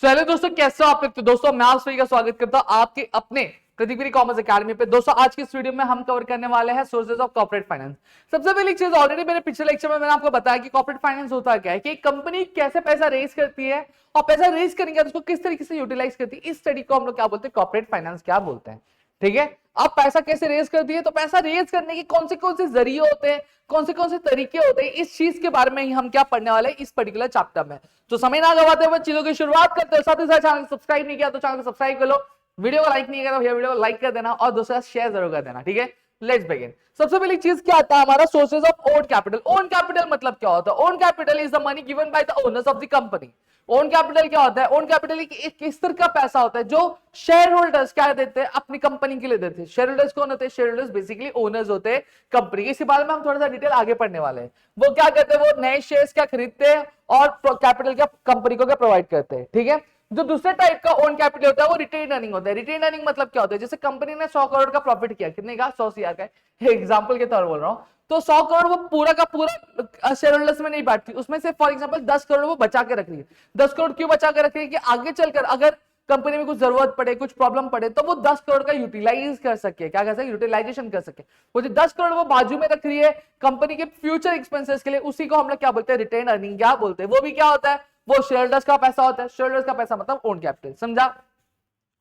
चलिए दोस्तों, कैसे हो आप लोग। तो दोस्तों मैं आप सभी का स्वागत करता हूं आपके अपने प्रदीप कॉमर्स एकेडमी पे। दोस्तों आज की इस वीडियो में हम कवर करने वाले हैं सोर्सेज ऑफ कॉर्पोरेट फाइनेंस। सबसे पहली चीज, ऑलरेडी मेरे पिछले लेक्चर में मैंने आपको बताया कि कॉर्पोरेट फाइनेंस होता क्या है, कि एक कंपनी कैसे पैसा रेज करती है और पैसा रेज करने के बाद उसको किस तरीके से यूटिलाइज करती है। इस स्टडी को हम लोग क्या बोलते हैं, कॉर्पोरेट फाइनेंस क्या बोलते हैं। ठीक है, अब पैसा कैसे रेज करती है, तो पैसा रेज करने के कौन से जरिए होते हैं, कौन से तरीके होते हैं, इस चीज के बारे में ही हम क्या पढ़ने वाले हैं इस पर्टिकुलर चैप्टर में। तो समय ना गवाते हुए चीजों की शुरुआत करते हैं। साथ ही साथ चैनल को सब्सक्राइब नहीं किया तो चैनल को सब्सक्राइब कर लो, वीडियो को लाइक नहीं किया तो वीडियो को लाइक कर देना और दोस्तों शेयर जरूर कर देना। ठीक है, लेट्स बिगिन। सबसे पहली चीज क्या आता है हमारा, sources of own capital. Own capital मतलब क्या होता है? Own capital is the money given by the owners of the company. Own capital क्या होता है? ओन कैपिटल एक किस तरह का पैसा होता है जो शेयर होल्डर्स क्या देते हैं, अपनी कंपनी के लिए देते हैं। शेयर होल्डर्स कौन होते हैं? शेयर होल्डर्स बेसिकली ओनर्स होते हैं कंपनी के। इसी बारे में हम थोड़ा सा डिटेल आगे पढ़ने वाले हैं। वो क्या करते हैं, वो नए शेयर्स क्या खरीदते हैं और कैपिटल क्या कंपनी को क्या प्रोवाइड करते हैं। ठीक है, जो दूसरे टाइप का ओन कैपिटल होता है वो रिटेन अर्निंग होता है। रिटेन अर्निंग मतलब क्या होता है, जैसे कंपनी ने 100 करोड़ का प्रॉफिट किया, कितने का? 100 CR का, एग्जांपल के तौर बोल रहा हूं। तो 100 करोड़ वो पूरा का पूरा शेयर होल्डर्स में नहीं बांटती, उसमें से फॉर एग्जांपल 10 करोड़ वो बचा के रख रही है। 10 करोड़ क्यों बचा के रख रही है? कि आगे चलकर अगर कंपनी में कुछ जरूरत पड़े, कुछ प्रॉब्लम पड़े, तो वो 10 करोड़ का यूटिलाइज कर सके। क्या कर सके? यूटिलाइजेशन कर सके। वो जो 10 करोड़ वो बाजू में रख रही है कंपनी के फ्यूचर एक्सपेंसेस के लिए, उसी को हम लोग क्या बोलते हैं? रिटेन अर्निंग क्या बोलते हैं। वो भी क्या होता है? वो शेयरहोल्डर्स का पैसा होता है। शेयरहोल्डर्स का पैसा मतलब ओन कैपिटल, समझा।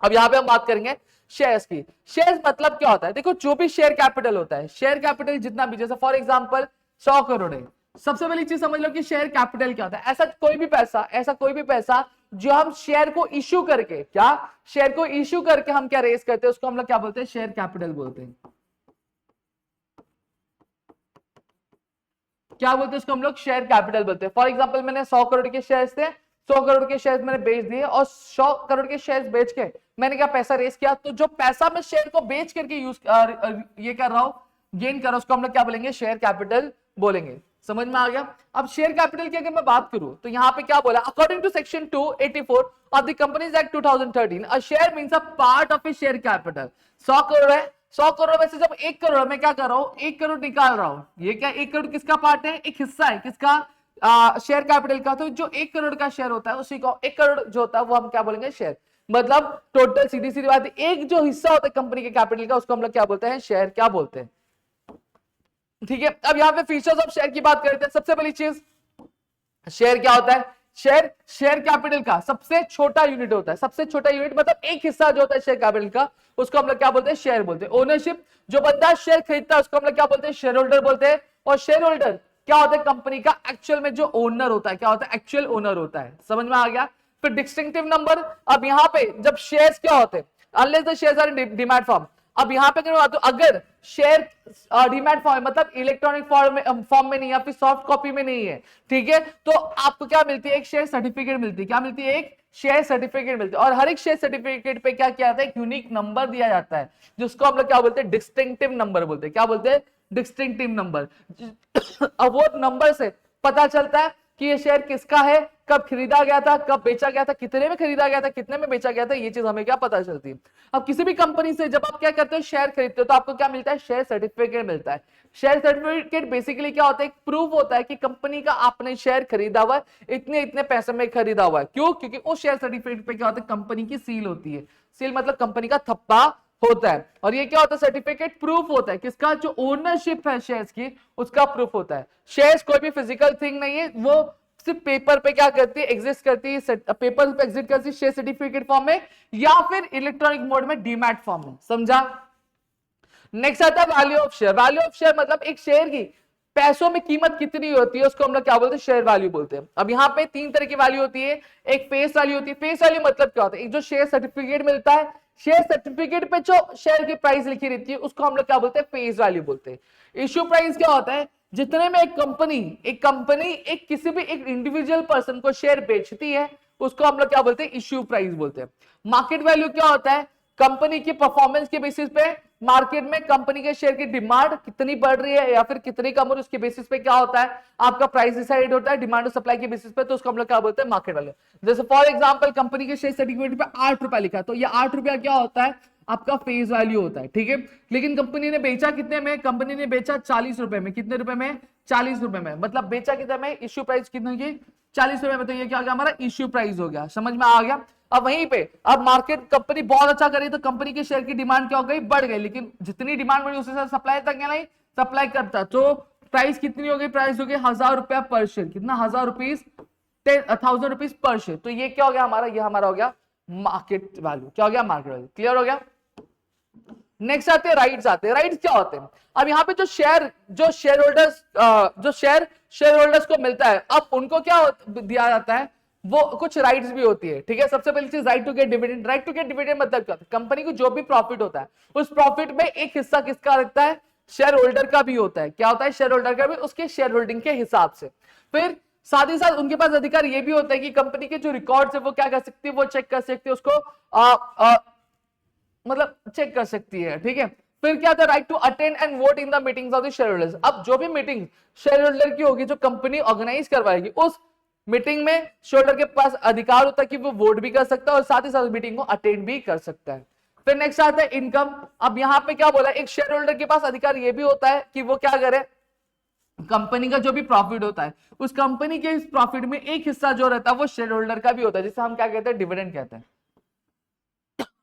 अब यहां पे हम बात करेंगे शेयर्स की। शेयर्स मतलब क्या होता है? देखो, जो भी शेयर कैपिटल होता है, शेयर कैपिटल जितना भी, जैसे फॉर एग्जांपल 100 करोड़ है। सबसे पहली चीज समझ लो कि शेयर कैपिटल क्या होता है। ऐसा कोई भी पैसा जो हम शेयर को इश्यू करके, क्या शेयर को इश्यू करके हम क्या रेस करते हैं, उसको हम लोग क्या बोलते हैं? शेयर कैपिटल बोलते हैं। क्या बोलते हैं उसको? हम लोग शेयर कैपिटल बोलते हैं। फॉर एग्जांपल मैंने 100 करोड़ के शेयर्स थे, 100 करोड़ के शेयर्स मैंने बेच दिए और 100 करोड़ के शेयर्स बेच के मैंने क्या पैसा रेस किया, तो जो पैसा मैं शेयर को बेच करके ये कर रहा हूं, गेन कर रहा हूं, उसको हम लोग क्या बोलेंगे? शेयर कैपिटल बोलेंगे। समझ में आ गया? अब शेयर कैपिटल की अगर मैं बात करूं तो यहां पे क्या बोला, according to section 284 of the companies act 2013 a share means a part of a share capital. 100 crore है, 100 करोड़ में से जब 1 करोड़ मैं क्या कर रहा हूं, 1 करोड़ निकाल रहा हूं। ये क्या 1 करोड़ किसका पार्ट है? एक हिस्सा है किसका? शेयर कैपिटल का। तो जो 1 करोड़ का शेयर होता है उसी को 1 करोड़ जो होता है वो हम क्या बोलेंगे? शेयर। मतलब टोटल, सीधी सीधी बात, एक जो हिस्सा होता है कंपनी के कैपिटल का उसको हम लोग क्या बोलते हैं? शेयर क्या बोलते हैं। ठीक है, अब यहां पे फीचर्स ऑफ शेयर की बात करते हैं। सबसे पहली चीज, शेयर क्या होता है? शेयर कैपिटल का सबसे छोटा यूनिट होता है। सबसे छोटा यूनिट मतलब एक हिस्सा जो होता है शेयर कैपिटल का, उसको हम लोग क्या बोलते हैं? शेयर बोलते हैं। ओनरशिप, जो बंदा शेयर खरीदता है उसको हम लोग क्या बोलते हैं? शेयर होल्डर बोलते हैं। और शेयर होल्डर क्या होता है? कंपनी का एक्चुअल में जो ओनर होता है। क्या होता है? एक्चुअल ओनर होता है। समझ में आ गया? फिर डिस्टिंक्टिव नंबर। अब यहां पे जब शेयर्स क्या होते हैं, unless the shares are in demat form. अब यहां पे तो अगर शेयर डीमैट फॉर्म मतलब इलेक्ट्रॉनिक फॉर्म में नहीं या फिर सॉफ्ट कॉपी में नहीं है, ठीक है, तो आपको क्या मिलती है? एक शेयर सर्टिफिकेट मिलती है। क्या मिलती है? एक शेयर सर्टिफिकेट मिलती है। और हर एक शेयर सर्टिफिकेट पे क्या किया जाता है? एक यूनिक नंबर दिया जाता है, जिसको हम लोग क्या बोलते हैं? डिस्टिंक्टिव नंबर बोलते हैं। क्या बोलते हैं? Distinctive number. अब वो नंबर से पता चलता है कि ये शेयर किसका है, कब खरीदा गया था, कब बेचा गया था, कितने में खरीदा गया था, कितने में बेचा गया था, ये चीज हमें क्या पता चलती है। अब किसी भी कंपनी से जब आप क्या करते हो? शेयर खरीदते हो, तो आपको क्या मिलता है? शेयर सर्टिफिकेट मिलता है। शेयर सर्टिफिकेट बेसिकली क्या होता है? एक प्रूफ होता है कि कंपनी का आपने शेयर खरीदा हुआ है, इतने इतने पैसे में खरीदा हुआ है। क्यों? क्योंकि उस शेयर सर्टिफिकेट पे क्या होता है? कंपनी की सील होती है। सील मतलब कंपनी का थप्पा होता है। और ये क्या होता है? सर्टिफिकेट प्रूफ होता है किसका? जो ओनरशिप है शेयर्स की, उसका प्रूफ होता है। शेयर्स कोई भी फिजिकल थिंग नहीं है, वो सिर्फ पेपर पे क्या करती है? एग्जिस्ट करती है। पेपर पे एग्जिस्ट करती है शेयर सर्टिफिकेट फॉर्म में या फिर इलेक्ट्रॉनिक मोड में डीमैट फॉर्म में। समझा? नेक्स्ट आता है value of share. Value of share मतलब एक शेयर की पैसों में कीमत कितनी होती है, उसको हम लोग क्या बोलते हैं? शेयर वैल्यू बोलते हैं। अब यहाँ पे 3 तरह की वैल्यू होती है। एक फेस वैल्यू होती है। फेस वैल्यू मतलब क्या होता है? एक जो शेयर सर्टिफिकेट मिलता है, शेयर सर्टिफिकेट पे जो शेयर की प्राइस लिखी रहती है उसको हम लोग क्या बोलते हैं? फेस वैल्यू बोलते हैं। इश्यू प्राइस क्या होता है? जितने में एक कंपनी एक किसी भी एक इंडिविजुअल पर्सन को शेयर बेचती है, उसको हम लोग क्या बोलते हैं? इश्यू प्राइस बोलते हैं। मार्केट वैल्यू क्या होता है? कंपनी की परफॉर्मेंस के बेसिस पे मार्केट में कंपनी के शेयर की डिमांड कितनी बढ़ रही है या फिर कितनी कम हो रही है, उसके बेसिस पे क्या होता है? आपका प्राइस डिसाइड होता है डिमांड और सप्लाई के बेसिस पे, तो उसको हम लोग क्या बोलते हैं? Market value. जैसे फॉर एग्जांपल कंपनी के शेयर सर्टिफिकेट पे 8 रुपया लिखा है, तो ये 8 रुपया क्या होता है? आपका फेस वैल्यू होता है। ठीक है, लेकिन कंपनी ने बेचा कितने में? कंपनी ने बेचा 40 रुपए में। कितने रुपए में? 40 रुपए में। मतलब बेचा कितने में? इश्यू प्राइस कितने की? ₹40 में, तो ये क्या हो गया हमारा इश्यू प्राइस हो गया। समझ में आ गया। अब वहीं पे अब मार्केट कंपनी बहुत अच्छा करी तो कंपनी के शेयर की डिमांड क्या हो गई, बढ़ गई, लेकिन जितनी डिमांड बढ़ी उसके साथ सप्लाई तक क्या नहीं सप्लाई करता, तो प्राइस कितनी हो गई, प्राइस हो गई ₹1000 पर शेयर, कितना ₹1000, 1000 रुपीज पर शेयर। तो ये क्या हो गया हमारा, ये हमारा हो गया मार्केट वैल्यू, क्या हो गया मार्केट वैल्यू। क्लियर हो गया। नेक्स्ट आते हैं राइट्स, आते हैं राइट्स क्या होते हैं। अब यहाँ पे जो शेयर होल्डर्स शेयर होल्डर्स को मिलता है, अब उनको क्या दिया जाता है, वो कुछ राइट्स भी होती है। ठीक है, सबसे पहली चीज right to get dividend. Right to get dividend मतलब क्या होता है, कंपनी को जो भी प्रॉफिट होता है उस प्रॉफिट में एक हिस्सा किसका रहता है, शेयर होल्डर का भी होता है। क्या होता है, शेयर होल्डर का भी, उसके शेयर होल्डिंग के हिसाब से। फिर साथ ही साथ उनके पास अधिकार ये भी होता है कि कंपनी के जो रिकॉर्ड्स है वो क्या कर सकती है, वो चेक कर सकती है, उसको मतलब चेक कर सकती है। ठीक है, फिर क्या था, right to attend and vote in the meetings of the share holders. अब जो भी मीटिंग शेयर होल्डर की होगी, जो कंपनी ऑर्गेनाइज करवाएगी, उस मीटिंग में शेयर होल्डर के पास अधिकार होता है कि वो वोट भी कर सकता है और साथ ही साथ मीटिंग को अटेंड भी कर सकता है। फिर नेक्स्ट आता है इनकम। अब यहाँ पे क्या बोला, एक शेयर होल्डर के पास अधिकार ये भी होता है कि वो क्या करे, कंपनी का जो भी प्रॉफिट होता है उस कंपनी के इस प्रॉफिट में एक हिस्सा जो रहता है वो शेयर होल्डर का भी होता है, जिसे हम क्या कहते हैं, डिविडेंड कहते हैं।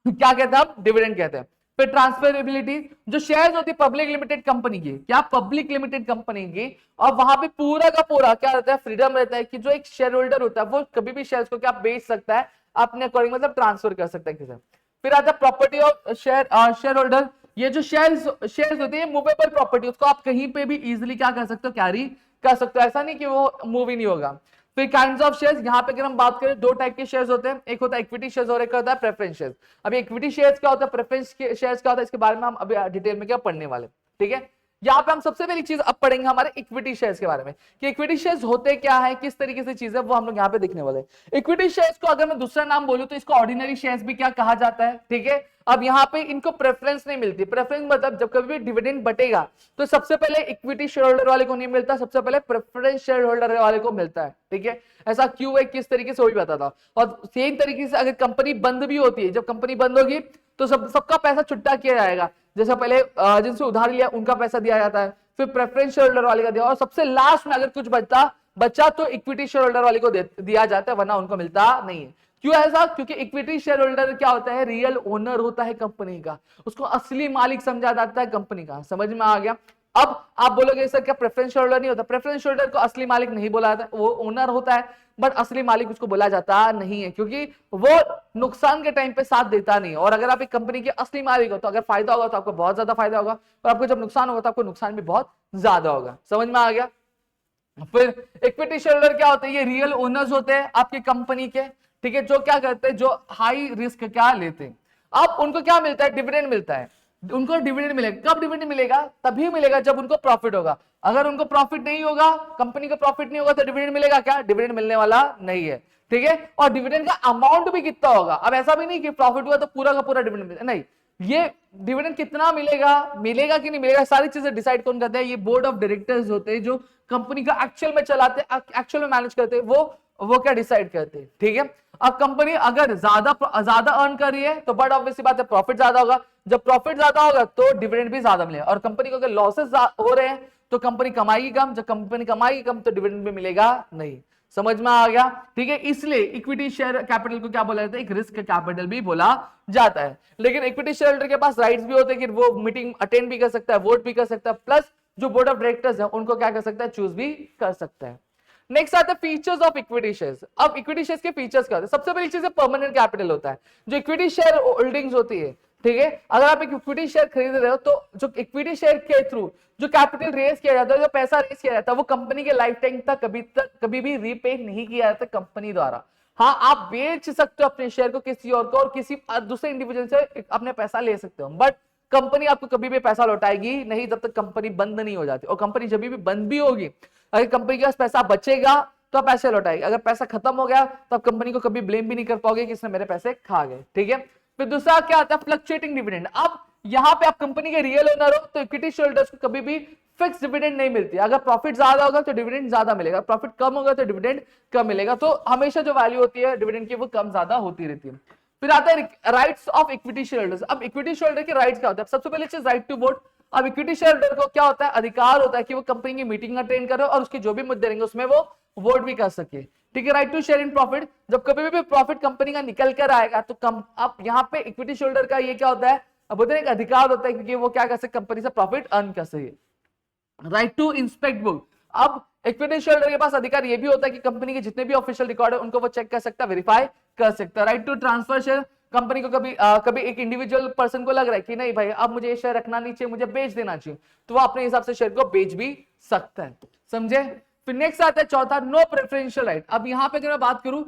क्या कहते हैं हम, डिविडेंड कहते हैं। फिर ट्रांसफरेबिलिटी, जो शेयर्स होती है पब्लिक लिमिटेड कंपनी की, क्या पब्लिक लिमिटेड कंपनी की, और वहां पे पूरा का पूरा क्या रहता है, फ्रीडम रहता है कि जो एक शेयर होल्डर होता है वो कभी भी शेयर्स को क्या बेच सकता है अपने अकॉर्डिंग, मतलब ट्रांसफर कर सकता है किसी। फिर आता है प्रॉपर्टी ऑफ शेयर होल्डर। ये जो शेयर्स होते हैं मूवेबल प्रॉपर्टी, उसको आप कहीं पे भी इजीली क्या कर सकते हो, कैरी कर सकते हो, ऐसा नहीं कि वो मूव ही नहीं होगा। फिर काइंड्स ऑफ शेयर्स, यहाँ पे अगर हम बात करें दो टाइप के शेयर्स होते हैं, एक होता है इक्विटी शेयर्स और एक होता है प्रेफरेंस शेयर्स। अभी इक्विटी शेयर्स क्या होता है, प्रेफरेंस शेयर्स क्या होता है, इसके बारे में हम अभी डिटेल में क्या पढ़ने वाले। ठीक है, यहाँ पे हम सबसे पहली चीज अब पढ़ेंगे हमारे इक्विटी शेयर्स के बारे में, कि इक्विटी शेयर्स होते क्या है, किस तरीके से चीज है, वो हम लोग यहाँ पे देखने वाले। इक्विटी शेयर्स को अगर मैं दूसरा नाम बोलूं तो इसको ऑर्डिनरी शेयर्स भी क्या कहा जाता है। ठीक है, अब यहाँ पे इनको प्रेफरेंस नहीं मिलती। प्रेफरेंस मतलब जब कभी भी डिविडेंड बटेगा तो सबसे पहले इक्विटी शेयर होल्डर वाले को नहीं मिलता, सबसे पहले प्रेफरेंस शेयर होल्डर वाले को मिलता है। ठीक है, ऐसा क्यों है, किस तरीके से वो भी बताता। और सेम तरीके से अगर कंपनी बंद भी होती है, जब कंपनी बंद होगी तो सबका पैसा छुट्टा किया जाएगा। जैसा पहले जिनसे उधार लिया उनका पैसा दिया जाता है, फिर प्रेफरेंस शेयर होल्डर वाले का दिया, और सबसे लास्ट में अगर कुछ बचा तो इक्विटी शेयर होल्डर वाले को दिया जाता है, वरना उनको मिलता नहीं है। क्यों ऐसा, क्योंकि इक्विटी शेयर होल्डर क्या होता है, रियल ओनर होता है कंपनी का, उसको असली मालिक समझा जाता है कंपनी का। समझ में आ गया। अब आप बोलोगे सर क्या प्रेफरेंस शेयर होल्डर नहीं होता, प्रेफरेंस शेयर होल्डर को असली मालिक नहीं बोला जाता, वो ओनर होता है, बट असली मालिक उसको बोला जाता नहीं है, क्योंकि वो नुकसान के टाइम पे साथ देता नहीं है। और अगर आप एक कंपनी के असली मालिक हो तो अगर फायदा होगा तो आपको बहुत ज्यादा फायदा होगा, और आपको जब नुकसान होगा तो आपको नुकसान भी बहुत ज्यादा होगा। समझ में आ गया। फिर इक्विटी शेयर होल्डर क्या होते हैं, ये रियल ओनर्स होते हैं आपकी कंपनी के। ठीक है, जो क्या करते हैं, जो हाई रिस्क क्या लेते हैं। अब उनको क्या मिलता है, डिविडेंड मिलता है। उनको डिविडेंड मिलेगा, कब डिविडेंड मिलेगा, तभी मिलेगा जब उनको प्रॉफिट होगा। अगर उनको प्रॉफिट नहीं होगा, कंपनी का प्रॉफिट नहीं होगा, तो डिविडेंड मिलेगा क्या, डिविडेंड मिलने वाला नहीं है। ठीक है, और डिविडेंड का अमाउंट भी कितना होगा, अब ऐसा भी नहीं कि प्रॉफिट हुआ तो पूरा का पूरा डिविडेंड मिलेगा, नहीं, ये डिविडेंड कितना मिलेगा कि नहीं मिलेगा, सारी चीजें डिसाइड कौन करते हैं, ये बोर्ड ऑफ डायरेक्टर्स होते हैं, जो कंपनी का एक्चुअल में चलाते हैं, एक्चुअल में मैनेज करते हैं, वो क्या डिसाइड करते हैं। ठीक है, अब कंपनी अगर ज्यादा अर्न कर रही है तो बट ऑब्वियसली बात है प्रॉफिट ज्यादा होगा, जब प्रॉफिट ज्यादा होगा तो डिविडेंड भी ज्यादा मिलेगा। और कंपनी को अगर लॉसेस हो रहे हैं तो कंपनी कमाएगी कम, जब कंपनी कमाएगी कम तो डिविडेंड भी मिलेगा नहीं। समझ में आ गया। ठीक है, इसलिए इक्विटी शेयर कैपिटल को क्या बोला जाता है, एक रिस्क कैपिटल भी बोला जाता है। लेकिन इक्विटी शेयर होल्डर के पास राइट्स भी होते हैं कि वो मीटिंग अटेंड भी कर सकता है, वोट भी कर सकता है, प्लस जो बोर्ड ऑफ डायरेक्टर्स है उनको क्या कर सकता है, चूज भी कर सकता है। नेक्स्ट आता है फीचर्स ऑफ इक्विटी शेयर्स। अब इक्विटी शेयर्स के फीचर्स क्या होते हैं, सबसे पहली चीज है परमानेंट कैपिटल होता है, जो इक्विटी शेयर होल्डिंग्स होती है। ठीक है, अगर आप एक इक्विटी शेयर खरीद रहे हो तो जो इक्विटी शेयर के थ्रू जो कैपिटल रेज किया जाता है, जो पैसा रेज किया जाता है, वो कंपनी के लाइफ टाइम तक कभी भी रीपे नहीं किया जाता कंपनी द्वारा। हाँ, आप बेच सकते हो अपने शेयर को किसी और को, और किसी दूसरे इंडिविजुअल से अपने पैसा ले सकते हो, बट कंपनी आपको कभी भी पैसा लौटाएगी नहीं जब तक कंपनी बंद नहीं हो जाती। और कंपनी जब भी बंद भी होगी, अगर कंपनी के पास पैसा बचेगा तो आप पैसे लौटाएगी, अगर पैसा खत्म हो गया तो आप कंपनी को कभी ब्लेम भी नहीं कर पाओगे कि इसने मेरे पैसे खा गए। ठीक है, फिर दूसरा क्या आता है, फ्लक्चुएटिंग डिविडेंड। अब यहाँ पे आप कंपनी के रियल ओनर हो तो इक्विटी शेयरहोल्डर्स को कभी भी फिक्स डिविडेंड नहीं मिलती। अगर प्रॉफिट ज्यादा होगा तो डिविडेंड ज्यादा मिलेगा, प्रॉफिट कम होगा तो डिविडेंड कम मिलेगा, तो हमेशा जो वैल्यू होती है डिविडेंड की वो कम ज्यादा होती रहती है। फिर आता है राइट्स ऑफ इक्विटी शेयरहोल्डर्स। अब इक्विटी शेयरहोल्डर के राइट्स क्या होता है, सबसे पहले चीज राइट टू वोट। अब इक्विटी शेयरहोल्डर को क्या होता है, अधिकार होता है कि वो कंपनी की मीटिंग अटेंड करे और उसके जो भी मुद्दे रहेंगे उसमें वो वोट भी कर सके। ठीक है, right to share in profit, जब कभी भी प्रॉफिट कंपनी का निकल कर आएगा तो अब यहाँ पे इक्विटी शेयरहोल्डर का ये क्या होता है, अब बोलते हैं एक अधिकार होता है, क्योंकि वो क्या कर सकते, कंपनी से प्रॉफिट अर्न कर सके। राइट टू इंस्पेक्ट बुक, अब इक्विटी शेयरहोल्डर के पास अधिकार ये भी होता है कि कंपनी के जितने भी ऑफिशियल रिकॉर्ड है उनको वो चेक कर सकता है, वेरीफाई कर सकता है। Right to transfer share, company को कभी एक इंडिविजुअल पर्सन को लग रहा है कि नहीं भाई अब मुझे ये शेयर रखना नहीं चाहिए, मुझे बेच देना चाहिए, तो वो अपने हिसाब से शेयर को बेच भी सकता है, समझे। फिर नेक्स्ट आता है चौथा, नो प्रेफरेंशियल राइट। अब यहां पे अगर मैं बात करूं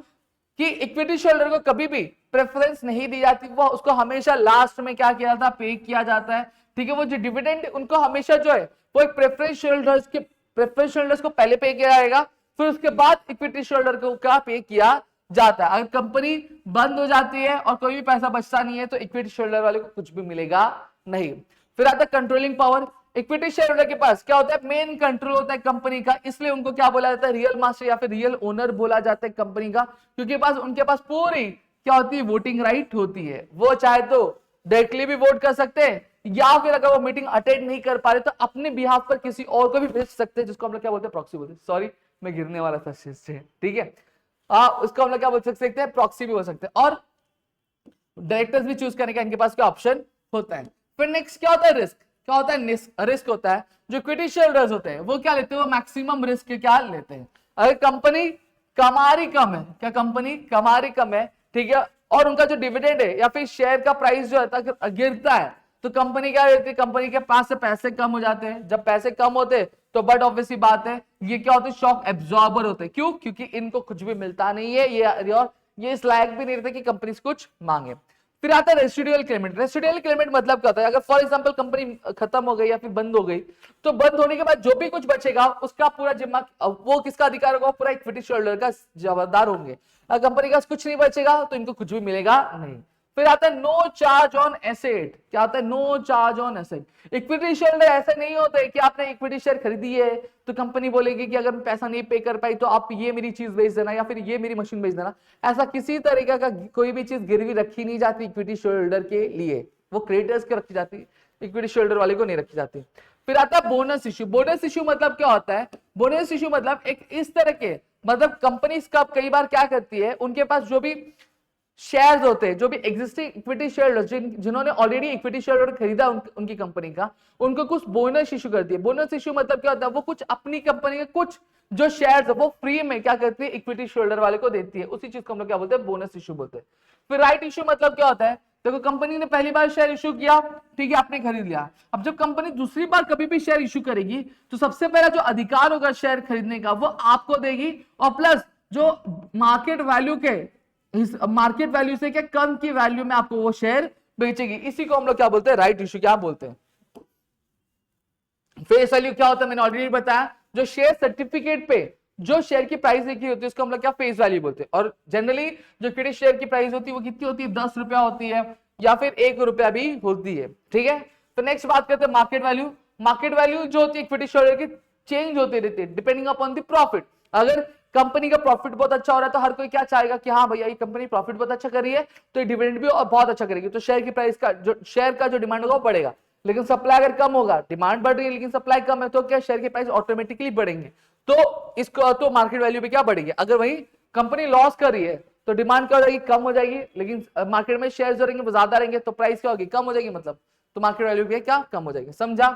कि इक्विटी शेयरहोल्डर को कभी भी प्रेफरेंस नहीं दी जाती, वो उसको हमेशा लास्ट में क्या किया जाता है, पे किया जाता है, ठीक है। वो जो डिविडेंड उनको हमेशा जो है वो एक प्रेफरेंस शेयरहोल्डर्स को पहले पे किया जाएगा, फिर उसके बाद इक्विटी शेयरहोल्डर को क्या पे किया जाता है। अगर कंपनी बंद हो जाती है और कोई भी पैसा बचता नहीं है तो इक्विटी शेयरहोल्डर वाले को कुछ भी मिलेगा नहीं। फिर आता है कंट्रोलिंग पावर, इक्विटी शेयरहोल्डर के पास क्या होता है, मेन कंट्रोल होता है कंपनी का, इसलिए उनको क्या बोला जाता है, रियल मास्टर या फिर रियल ओनर बोला जाता है कंपनी का, क्योंकि उनके पास पूरी क्या होती है, वोटिंग राइट होती है। वो चाहे तो डायरेक्टली भी वोट कर सकते हैं, या फिर अगर वो मीटिंग अटेंड नहीं कर पा रहे तो अपने बिहाफ पर किसी और को भी भेज सकते हैं, जिसको हम लोग क्या बोलते हैं, प्रॉक्सी बोलते हैं। सॉरी मैं गिरने वाला था से, ठीक है। उसको हम लोग क्या बोल सकते हैं, प्रॉक्सी भी हो सकते हैं, और डायरेक्टर्स भी चूज करने का इनके पास क्या ऑप्शन होता है। फिर नेक्स्ट क्या होता है, रिस्क। क्या होता है, रिस्क होता है जो इक्विटी शेयरहोल्डर्स होते हैं वो क्या लेते हैं, वो मैक्सिमम रिस्क क्या लेते हैं। अगर कंपनी कमारी कम है, क्या कंपनी कमारी कम है, ठीक है, और उनका जो डिविडेंड है या फिर शेयर का प्राइस जो है गिरता है, तो कंपनी क्या करती है, कंपनी के पास से पैसे कम हो जाते हैं। जब पैसे कम होते हैं तो बट ऑब्वियसली बात है ये क्या होते हैं, शॉक एब्जॉर्बर होते हैं। क्यों, क्योंकि इनको कुछ भी मिलता नहीं है, ये इस लायक भी नहीं रहते कि कंपनी से कुछ मांगे। फिर आता है रेसिडुअल क्लेमेंट। रेसिडुअल क्लेमेंट मतलब क्या होता है, अगर फॉर एग्जांपल कंपनी खत्म हो गई या फिर बंद हो गई, तो बंद होने के बाद जो भी कुछ बचेगा उसका पूरा जिम्मा वो किसका अधिकार होगा, पूरा इक्विटी शेयरहोल्डर का जवाबदार होंगे। अगर कंपनी का कुछ नहीं बचेगा तो इनको कुछ भी मिलेगा नहीं। फिर आता है नो चार्ज ऑन एसेट। क्या आता है, no charge on asset. Equity share ऐसे नहीं होते कि आपने इक्विटी शेयर खरीदी है तो कंपनी बोलेगी कि अगर मैं पैसा नहीं पे कर पाई तो आप ये मेरी चीज बेच देना या फिर ये मेरी मशीन बेच देना। ऐसा किसी तरीके का कोई भी चीज गिरवी रखी नहीं जाती इक्विटी शेयर होल्डर के लिए, वो क्रेडिटर्स के रखी जाती, इक्विटी शेयर होल्डर वाले को नहीं रखी जाती। फिर आता है बोनस इश्यू। बोनस इश्यू मतलब क्या होता है, बोनस इश्यू मतलब एक इस तरह के, मतलब कंपनी कई बार क्या करती है, उनके पास जो भी शेयर्स होते हैं, जो भी एग्जिस्टिंग इक्विटी शेयर जिन्होंने ऑलरेडी इक्विटी शेयर खरीदा उनकी कंपनी का, उनको कुछ बोनस इशू करती है। बोनस इशू मतलब क्या होता है, वो कुछ अपनी कंपनी के कुछ जो शेयर्स है वो फ्री में क्या करती है, इक्विटी शेयर वाले को देती है। उसी चीज को हम लोग क्या बोलते हैं, बोनस इशू बोलते हैं। फिर राइट इशू मतलब क्या होता है, देखो कंपनी ने पहली बार शेयर इशू किया, ठीक है, आपने खरीद लिया। अब जब कंपनी दूसरी बार कभी भी शेयर इशू करेगी तो सबसे पहला जो अधिकार होगा शेयर खरीदने का वो आपको देगी, और प्लस जो मार्केट वैल्यू से क्या कम की वैल्यू में आपको वो शेयर बेचेगी। इसी को हम लोग क्या बोलते हैं, राइट इशू क्या बोलते हैं। फेस वैल्यू क्या होता है, मैंने ऑलरेडी बताया, जो शेयर सर्टिफिकेट पे जो शेयर की प्राइस लिखी होती है उसको हम लोग क्या फेस वैल्यू बोलते हैं। और जनरली जो इक्विटी शेयर की प्राइस होती है वो कितनी होती है, 10 रुपया होती है या फिर 1 रुपया भी होती है, ठीक है। तो नेक्स्ट बात करते हैं मार्केट वैल्यू। मार्केट वैल्यू जो होती है इक्विटी शेयर की चेंज होती रहती है डिपेंडिंग अपॉन द प्रॉफिट। अगर कंपनी का प्रॉफिट बहुत अच्छा हो रहा है तो हर कोई क्या चाहेगा कि हाँ भैया ये कंपनी प्रॉफिट बहुत अच्छा कर रही है तो ये डिविडेंड भी और बहुत अच्छा करेगी, तो शेयर की प्राइस का जो डिमांड होगा वो बढ़ेगा। लेकिन सप्लाई अगर कम होगा, डिमांड बढ़ रही है लेकिन सप्लाई कम है, तो क्या शेयर के प्राइस ऑटोमेटिकली बढ़ेंगे, तो इसको तो मार्केट वैल्यू पे क्या बढ़ेगी। अगर वही कंपनी लॉस कर रही है तो डिमांड क्या हो जाएगी, कम हो जाएगी, लेकिन मार्केट में शेयर जो रहेंगे वो ज्यादा रहेंगे तो प्राइस क्या होगी, कम हो जाएगी, मतलब तो मार्केट वैल्यू भी क्या कम हो जाएगी, समझा।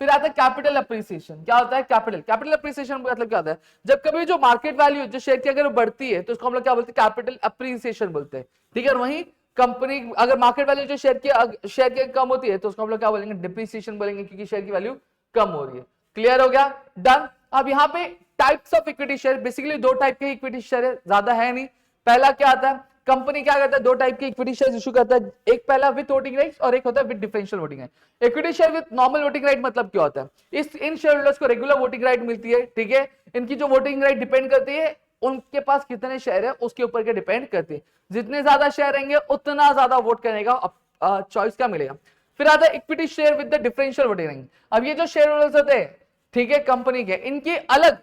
फिर आता है कैपिटल अप्रिसिएशन। क्या होता है कैपिटल अप्रिसिएशन मतलब क्या होता है, जब कभी जो मार्केट वैल्यू जो शेयर की अगर बढ़ती है तो उसको हम लोग क्या बोलते हैं, कैपिटल अप्रिसिएशन बोलते हैं, ठीक है। और वहीं कंपनी अगर मार्केट वैल्यू जो शेयर की कम होती है तो उसको हम लोग क्या बोलेंगे, डिप्रिसिएशन बोलेंगे, क्योंकि शेयर की वैल्यू कम हो रही है। क्लियर हो गया, डन। अब यहाँ पे types of equity share, basically 2 type के इक्विटी शेयर है, ज्यादा है नहीं। पहला क्या आता है, कंपनी क्या करता है, 2 टाइप के इक्विटी शेयर इशू करता है, एक पहला विद वोटिंग राइट्स और एक होता है with differential voting right. Equity share with normal voting right मतलब क्या होता है, इन शेयर होल्डर्स को रेगुलर वोटिंग राइट मिलती है, ठीक है। इनकी जो वोटिंग राइट डिपेंड करती है उनके पास कितने शेयर है उसके ऊपर के डिपेंड करती है, जितने ज्यादा शेयर रहेंगे उतना ज्यादा वोट करने का चॉइस क्या मिलेगा। फिर आता है equity share with the differential voting right. अब ये जो शेयर होल्डर्स होते हैं, ठीक है, कंपनी के, इनके अलग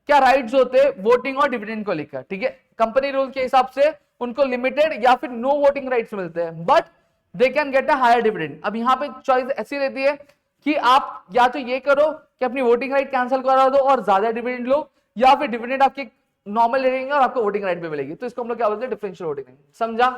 क्या राइट्स होते हैं वोटिंग और डिविडेंड को लेकर, ठीक है। कंपनी रूल के हिसाब से उनको लिमिटेड या फिर नो वोटिंग राइट्स मिलते हैं, but they can get a higher dividend. अब यहाँ पे चॉइस ऐसी रहती है कि आप या तो ये करो कि अपनी वोटिंग राइट कैंसिल करा दो और ज्यादा डिविडेंड लो, या फिर डिविडेंड आपके नॉर्मल रहेंगे और आपको वोटिंग राइट भी मिलेगी, तो इसको हम लोग क्या बोलते हैं, डिफरेंशियल वोटिंग। समझा?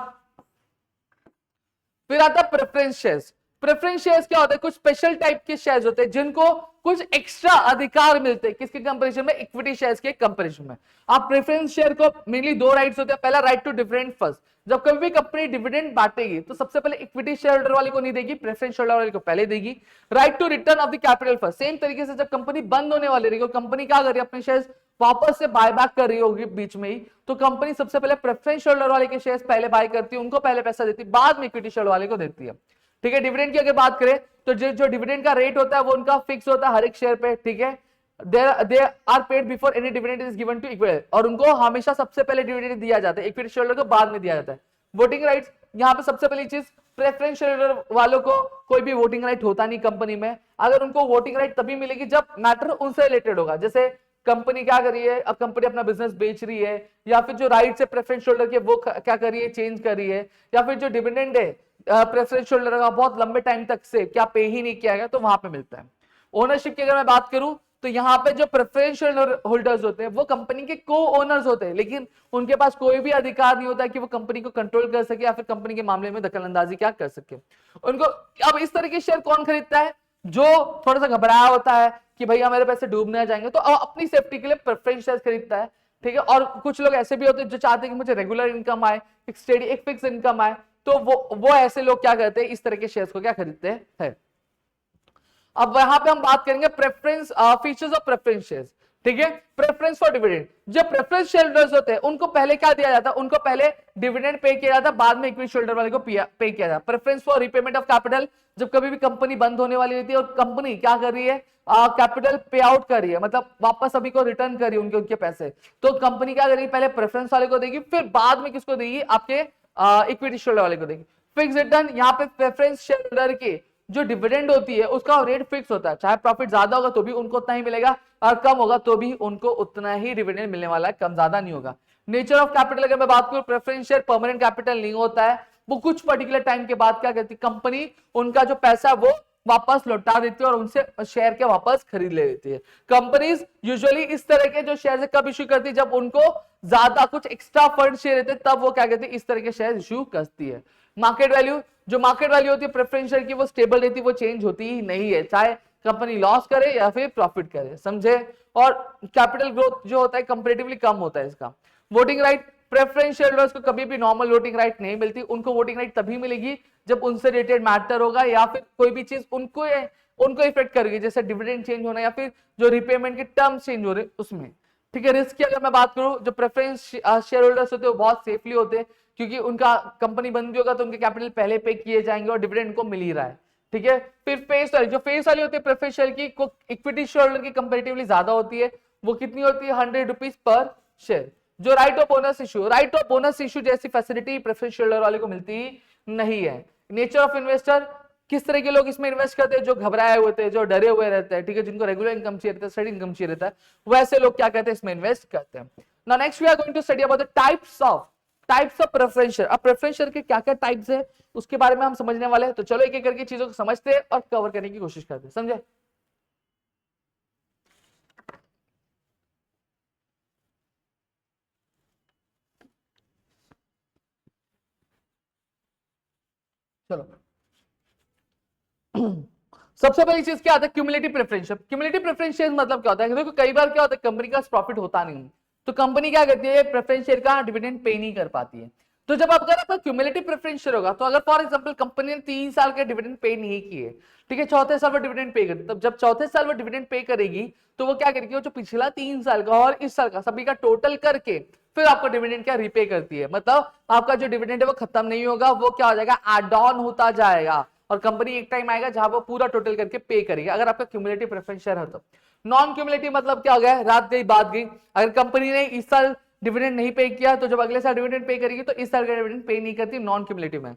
फिर आता है प्रेफरेंस शेयर्स। प्रेफरेंस शेयर्स क्या होता है, कुछ स्पेशल टाइप के शेयर्स होते हैं जिनको कुछ एक्स्ट्रा अधिकार मिलते हैं, किसके कंपैरिजन में, इक्विटी शेयर्स के कंपैरिजन में। आप प्रेफरेंस शेयर को मेनली दो राइट्स होते हैं, पहला राइट टू डिविडेंड फर्स्ट, जब कभी भी कंपनी डिविडेंड बांटेगी तो सबसे पहले इक्विटी शेयर होल्डर वाले को नहीं देगी, प्रेफरेंस शेयर होल्डर वाले को पहले देगी। Right to return of the capital first, same तरीके से जब कंपनी बंद होने वाली रहेगी, कंपनी क्या कर रही है, अपने शेयर्स वापस से बाय बैक कर रही होगी बीच में ही, तो कंपनी सबसे पहले प्रेफरेंस शेयर होल्डर वाले के शेयर्स पहले बाय करती है, उनको पहले पैसा देती है, बाद में इक्विटी शेयर वाले को देती है। ठीक है, डिविडेंड की अगर बात करें तो जो डिविडेंड का रेट होता है वो उनका फिक्स होता है हर एक शेयर पे। ठीक है, they are paid before any dividend is given to equity, और उनको हमेशा सबसे पहले डिविडेंड दिया जाता है, इक्विटी शेयर होल्डर को बाद में दिया जाता है। वोटिंग राइट्स, यहाँ पे सबसे पहली चीज, प्रेफरेंस शेयर होल्डर वालों को कोई भी वोटिंग राइट होता नहीं कंपनी में, अगर उनको वोटिंग राइट तभी मिलेगी जब मैटर उनसे रिलेटेड होगा। जैसे कंपनी क्या कर रही है, अब कंपनी अपना बिजनेस बेच रही है, या फिर जो राइट्स है प्रेफरेंस होल्डर के वो क्या कर रही है, चेंज कर रही है, या फिर जो डिविडेंड है प्रेफरेंस होल्डर का बहुत लंबे टाइम तक से क्या पे ही नहीं किया गया, तो वहां पे मिलता है। ओनरशिप की अगर मैं बात करूं तो यहाँ पे जो प्रेफरेंस होल्डर्स होते हैं वो कंपनी के को ओनर्स होते हैं, लेकिन उनके पास कोई भी अधिकार नहीं होता कि वो कंपनी को कंट्रोल कर सके या फिर कंपनी के मामले में दखलंदाजी क्या कर सके उनको। अब इस तरह के शेयर कौन खरीदता है, जो थोड़ा सा घबराया होता है कि भैया मेरे पैसे डूबने जाएंगे, तो अपनी सेफ्टी के लिए प्रेफरेंस शेयर खरीदता है। ठीक है, और कुछ लोग ऐसे भी होते हैं जो चाहते हैं कि मुझे रेगुलर इनकम आए, एक स्टेडी, एक फिक्स इनकम आए, तो वो ऐसे लोग क्या करते हैं, इस तरह के शेयर्स को क्या खरीदते हैं। अब यहां पे हम बात करेंगे preference features of preference shares. ठीक है, प्रेफरेंस फॉर डिविडेंड, जो प्रेफरेंस शेयर होल्डर्स होते हैं उनको पहले क्या दिया जाता है, उनको पहले डिविडेंड पे किया जाता है, बाद में इक्विटी होल्डर वाले को पे किया जाता है। Preference for repayment of capital, जब कभी भी कंपनी बंद होने वाली रहती है और कंपनी क्या कर रही है, कैपिटल पे आउट कर रही है, मतलब वापस सभी को रिटर्न कर रही है उनके पैसे, तो कंपनी क्या करेगी, पहले प्रेफरेंस वाले को देगी, फिर बाद में किसको देगी, आपके इक्विटी शेयर वाले को देगी। फिक्स रिटर्न, यहाँ पे प्रेफरेंस शेयर होल्डर की जो डिविडेंड होती है उसका रेट फिक्स होता है, चाहे प्रॉफिट ज्यादा होगा तो भी उनको उतना ही मिलेगा और कम होगा तो भी उनको उतना ही डिविडेंड मिलने वाला है, कम ज्यादा नहीं होगा। नेचर ऑफ कैपिटल अगर मैं बात करूं, प्रेफरेंस शेयर परमानेंट कैपिटल नहीं होता है, वो कुछ पर्टिकुलर टाइम के बाद क्या करती है, कंपनी उनका जो पैसा वो वापस लौटा देती है और उनसे शेयर के वापस खरीद ले लेती है। कंपनीज यूजुअली इस तरह के जो शेयर कब इश्यू करती है, जब उनको ज्यादा कुछ एक्स्ट्रा फंड शेयर रहते हैं, तब वो क्या करती है, इस तरह के शेयर इश्यू करती है। मार्केट वैल्यू, जो मार्केट वैल्यू होती है प्रेफरेंस शेयर की, वो स्टेबल रहती है, वो चेंज होती ही नहीं है, चाहे कंपनी लॉस करे या फिर प्रॉफिट करे, समझे। और कैपिटल ग्रोथ जो होता है कंपैरेटिवली कम होता है इसका। Voting right, preference share holders को कभी भी नॉर्मल वोटिंग राइट नहीं मिलती, उनको वोटिंग राइट तभी मिलेगी जब उनसे रिलेटेड मैटर होगा या फिर कोई भी चीज उनको इफेक्ट करेगी, जैसे डिविडेंड चेंज होना या फिर जो रिपेमेंट के टर्म्स चेंज हो रहे उसमें। ठीक है, रिस्क की अगर मैं बात करूं, जो प्रेफरेंस शेयर होल्डर्स होते हैं वो बहुत सेफली होते हैं, क्योंकि उनका कंपनी बंद भी होगा तो उनके कैपिटल पहले पे किए जाएंगे और डिविडेंड को मिल ही रहा है। ठीक है, फिर फेस वैल्यू, जो फेस वैल्यू होती है प्रेफरेंस शेयर की, इक्विटी शेयर होल्डर की कंपैरेटिवली ज्यादा होती है, वो कितनी होती है, 100 रुपीज पर शेयर। जो right of bonus issue, right of bonus issue जैसी फैसिलिटी प्रेफरेंस शेयर होल्डर वाले को मिलती नहीं है। नेचर ऑफ इन्वेस्टर, किस तरह के लोग इसमें इन्वेस्ट करते हैं, जो घबराए हुए थे, जो डरे हुए रहते हैं, ठीक है, जिनको रेगुलर इनकम चाहिए रहता है, स्टडी इनकम चाहिए रहता है, वैसे लोग क्या कहते हैं, इसमें इन्वेस्ट करते हैं। Now next we are going to study about the types of preference share. अब प्रेफरेंस शेयर के क्या क्या टाइप्स है उसके बारे में हम समझने वाले हैं, तो चलो एक एक करके चीजों को समझते हैं और कवर करने की कोशिश करते हैं, समझे। चलो सबसे पहली चीज क्या आता है, cumulative preference. Cumulative preference share मतलब क्या होता है, देखो कई बार क्या होता है, कंपनी का प्रॉफिट होता नहीं, तो कंपनी क्या करती है, प्रेफरेंस शेयर का डिविडेंड पे नहीं कर पाती है। तो जब अगर आपका क्यूमुलेटिव प्रेफरेंस शेयर होगा, तो अगर फॉर एग्जांपल कंपनी ने 3 साल के डिविडेंड पे नहीं किए, ठीक है, चौथे साल वो डिविडेंड पे करती, तब जब चौथे साल वो डिविडेंड पे करेगी तो वो क्या करेगी, वो जो पिछला 3 साल का और इस साल का सभी का टोटल करके फिर आपको डिविडेंड क्या रीपे करती है। मतलब आपका जो डिविडेंड है वो खत्म नहीं होगा, वो क्या हो जाएगा, एड ऑन होता जाएगा और कंपनी एक टाइम आएगा जहां वो पूरा टोटल करके पे करेगी, अगर आपका क्यूमुलेटिव प्रेफरेंस शेयर है तो। नॉन क्यूमुलेटिव मतलब क्या हो गया, रात गई बात गई, अगर कंपनी ने इस साल डिविडेंड नहीं पे किया तो जब अगले साल डिविडेंड पे करेगी तो इस साल का डिविडेंड पे नहीं करती, नॉन क्यूमुलेटिव में।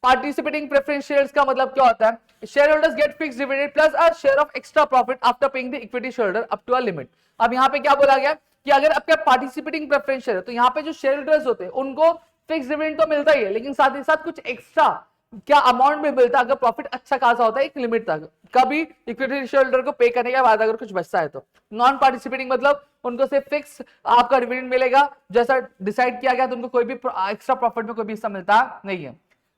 पार्टिसिपेटिंग प्रेफरेंस शेयर्स का मतलब क्या होता है, share holders get fixed dividend plus a share of extra profit after paying the equity share holder up to a limit. अब यहाँ पे क्या बोला गया कि अगर आपका पार्टिसिपेटिंग प्रेफरेंस शेयर है तो यहाँ पे जो शेयर होल्डर्स होते हैं उनको फिक्स डिविडेंड तो मिलता ही है, लेकिन साथ ही साथ कुछ एक्स्ट्रा क्या अमाउंट भी मिलता है अगर प्रॉफिट अच्छा खासा होता है एक लिमिट तक, कभी इक्विटी शेयर होल्डर को पे करने के बाद अगर कुछ बचता है तो। नॉन पार्टिसिपेटिंग मतलब उनको सिर्फ फिक्स आपका डिविडेंड मिलेगा, जैसा डिसाइड किया गया, तो उनको कोई भी एक्स्ट्रा प्रॉफिट में कोई भी हिस्सा मिलता नहीं है।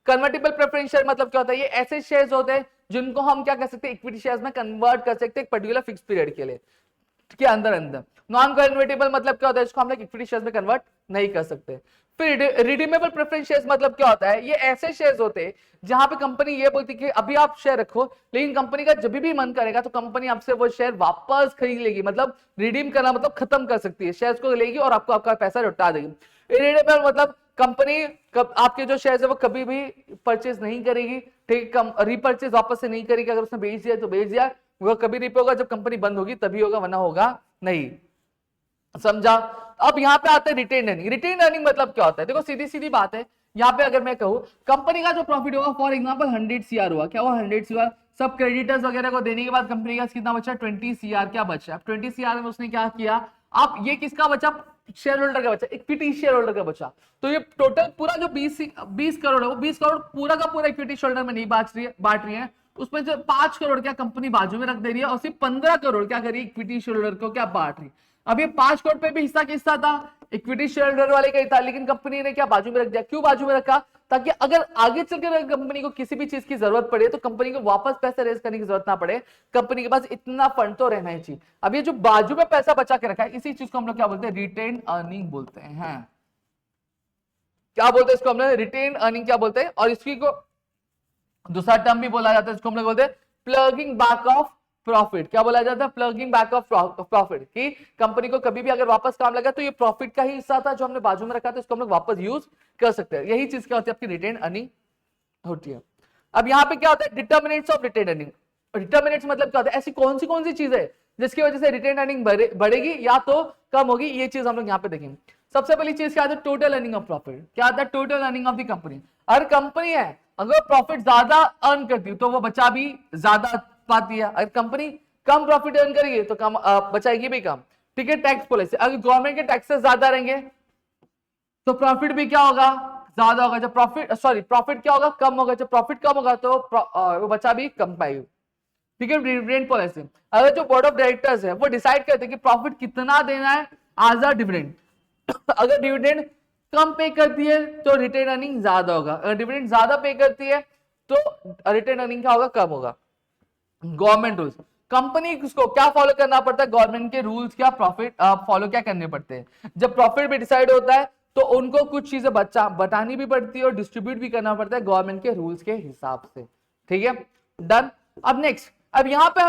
कन्वर्टिबल प्रेफरेंस शेयर मतलब क्या होता है, ये ऐसे शेयर्स होते हैं जिनको हम क्या कर सकते हैं, इक्विटी शेयर्स में कन्वर्ट कर सकते हैं एक पर्टिकुलर फिक्स पीरियड के लिए के अंदर। नॉन कन्वर्टेबल मतलब क्या होता है, इसको हम लोग इक्विटी शेयर्स में कन्वर्ट नहीं कर सकते। फिर रिडीमेबल प्रेफरेंस शेयर्स मतलब क्या होता है, ये ऐसे शेयर्स होते हैं जहां पे कंपनी ये बोलती है कि अभी आप शेयर रखो, लेकिन कंपनी का जब भी मन करेगा तो कंपनी आपसे वो शेयर वापस खरीद लेगी, मतलब रिडीम करना मतलब खत्म कर सकती है, शेयर्स को लेगी और आपको आपका पैसा लौटा देगी। इरिडेबल मतलब कंपनी आपके जो शेयर्स है वो कभी भी परचेज नहीं करेगी, ठीक है, रीपर्चेज वापस से नहीं करेगी, अगर उसने बेच दिया तो बेच दिया, वो कभी रिपे होगा जब कंपनी बंद होगी तभी होगा, वरना होगा नहीं। समझा। अब यहाँ पे आते हैं रिटेन अर्निंग। रिटेन अर्निंग मतलब क्या होता है, देखो सीधी सीधी बात है, यहाँ पे अगर मैं कहूँ कंपनी का जो प्रॉफिट होगा, फॉर एग्जांपल 100 सीआर हुआ, क्या हुआ 100 सीआर, सब क्रेडिटर्स वगैरह को देने के बाद कंपनी का कितना बचा 20 सीआर, क्या बचा, अब 20 सीआर में उसने क्या किया, आप ये किसका बचा, शेयर होल्डर का बचा, इक्विटी शेयर होल्डर का बचा, तो ये टोटल पूरा जो 20 करोड़ है वो 20 करोड़ पूरा का पूरा इक्विटी शेयर होल्डर में नहीं बांट रही है, उसमें जो 5 करोड़ क्या कंपनी बाजू में रख दे रही है और सिर्फ 15 करोड़ क्या करिए इक्विटी शेयर होल्डर को क्या बांट रही। अब ये 5 करोड़ पे भी हिस्सा किसका था, इक्विटी शेयर होल्डर वाले का ही था, लेकिन कंपनी ने क्या बाजू में रख दिया, क्यों बाजू में रखा, ताकि अगर आगे चलकर कंपनी को किसी भी चीज की जरूरत पड़े तो कंपनी को वापस पैसा रेज करने की जरूरत ना पड़े, कंपनी के पास इतना फंड तो रहना ही चाहिए। अब ये जो बाजू में पैसा बचा के रखा है, इसी चीज को हम लोग क्या बोलते हैं, रिटेन अर्निंग बोलते हैं। क्या बोलते हैं इसको हम लोग, रिटेन अर्निंग क्या बोलते हैं, और इसकी को दूसरा टर्म भी बोला जाता है, इसको हम लोग बोलते हैं प्लगिंग बैक ऑफ प्रॉफिट। क्या बोला जाता है, प्लगिंग बैक ऑफ प्रॉफिट, कि कंपनी को कभी भी अगर वापस काम लगा तो ये प्रॉफिट का ही हिस्सा था जो हमने बाजू में रखा था, इसको हम लोग वापस यूज कर सकते हैं। यही चीज क्या होती है, आपकी रिटेन अर्निंग होती है। अब यहाँ पे क्या होता है, determinants of retained earning. Determinants मतलब क्या होता है, ऐसी कौन सी चीज है जिसकी वजह से रिटेन अर्निंग बढ़ेगी या तो कम होगी, ये चीज हम लोग यहाँ पे देखेंगे। सबसे पहली चीज क्या आता है, टोटल अर्निंग ऑफ प्रॉफिट। क्या आता है, total earning of the company. अगर कंपनी है अगर प्रॉफिट ज्यादा अर्न करती है तो वो बचा भी ज्यादा पाती है, अगर कंपनी कम प्रॉफिट अर्न करेगी तो कम बचाएगी भी कम। ठीक है, टैक्स पॉलिसी, अगर गवर्नमेंट के टैक्सेस ज्यादा रहेंगे तो प्रॉफिट भी क्या होगा, ज्यादा होगा। जब प्रॉफिट क्या होगा, कम होगा। जब प्रॉफिट कम होगा तो वो बचा भी कम पाएगी। ठीक है, डिविडेंड पॉलिसी, अगर जो बोर्ड ऑफ डायरेक्टर्स है वो डिसाइड करते हैं कि प्रॉफिट कितना देना है एज अ डिविडेंड, अगर डिविडेंड कम पे करती है तो रिटेन अर्निंग ज्यादा होगा, अगर डिविडेंड ज्यादा पे करती है तो रिटेन अर्निंग क्या होगा, कम होगा। गवर्नमेंट रूल्स, कंपनी को क्या फॉलो करना पड़ता है, गवर्नमेंट के रूल्स क्या प्रॉफिट फॉलो क्या करने पड़ते हैं। जब प्रॉफिट भी डिसाइड होता है तो उनको कुछ चीजें बतानी भी पड़ती है और डिस्ट्रीब्यूट भी करना पड़ता है गवर्नमेंट के रूल्स के हिसाब से। ठीक है, डन। अब नेक्स्ट, अब यहां पे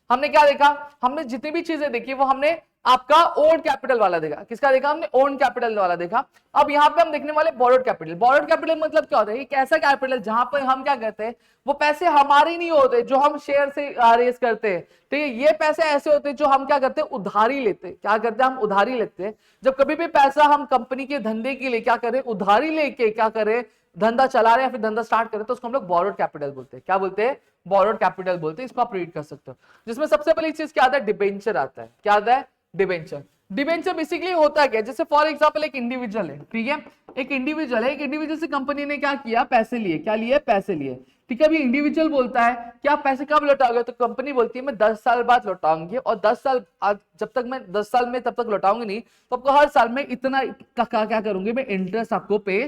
हमने क्या देखा, हमने जितनी भी चीजें देखी वो हमने आपका ओन कैपिटल वाला देखा। किसका देखा हमने, ओन कैपिटल वाला देखा। अब यहाँ पे हम देखने वाले बोरोड कैपिटल। बोरोड कैपिटल मतलब क्या होता है, एक ऐसा कैपिटल जहां पर हम क्या करते हैं, वो पैसे हमारे नहीं होते जो हम शेयर से रेज करते हैं। ठीक है, ये पैसे ऐसे होते हैं जो हम क्या करते हैं, उधारी लेते हैं। क्या करते हैं, हम उधारी लेते हैं। जब कभी भी पैसा हम कंपनी के धंधे के लिए क्या करें, उधारी लेके क्या करें, धंधा चला रहे हैं या फिर धंधा स्टार्ट करें, तो उसको हम लोग बोरोड कैपिटल बोलते हैं। क्या बोलते हैं, बोरोड कैपिटल बोलते हैं। इसको आप रीड कर सकते हो, जिसमें सबसे पहली चीज क्या आता है, डिबेंचर आता है। क्या आता है, डिबेंचर। डिबेंचर बेसिकली होता क्या है, जैसे फॉर एग्जांपल एक इंडिविजुअल है, ठीक है, एक इंडिविजुअल से कंपनी ने क्या किया, पैसे लिए। क्या लिए, पैसे लिए। ठीक है, अभी इंडिविजुअल बोलता है कि आप पैसे कब लौटाओगे, तो कंपनी बोलती है मैं 10 साल बाद लौटाऊंगी, और 10 साल जब तक मैं 10 साल में तब तक लौटाऊंगी नहीं, तो आपको हर साल में इतना क्या करूंगी, मैं इंटरेस्ट आपको पे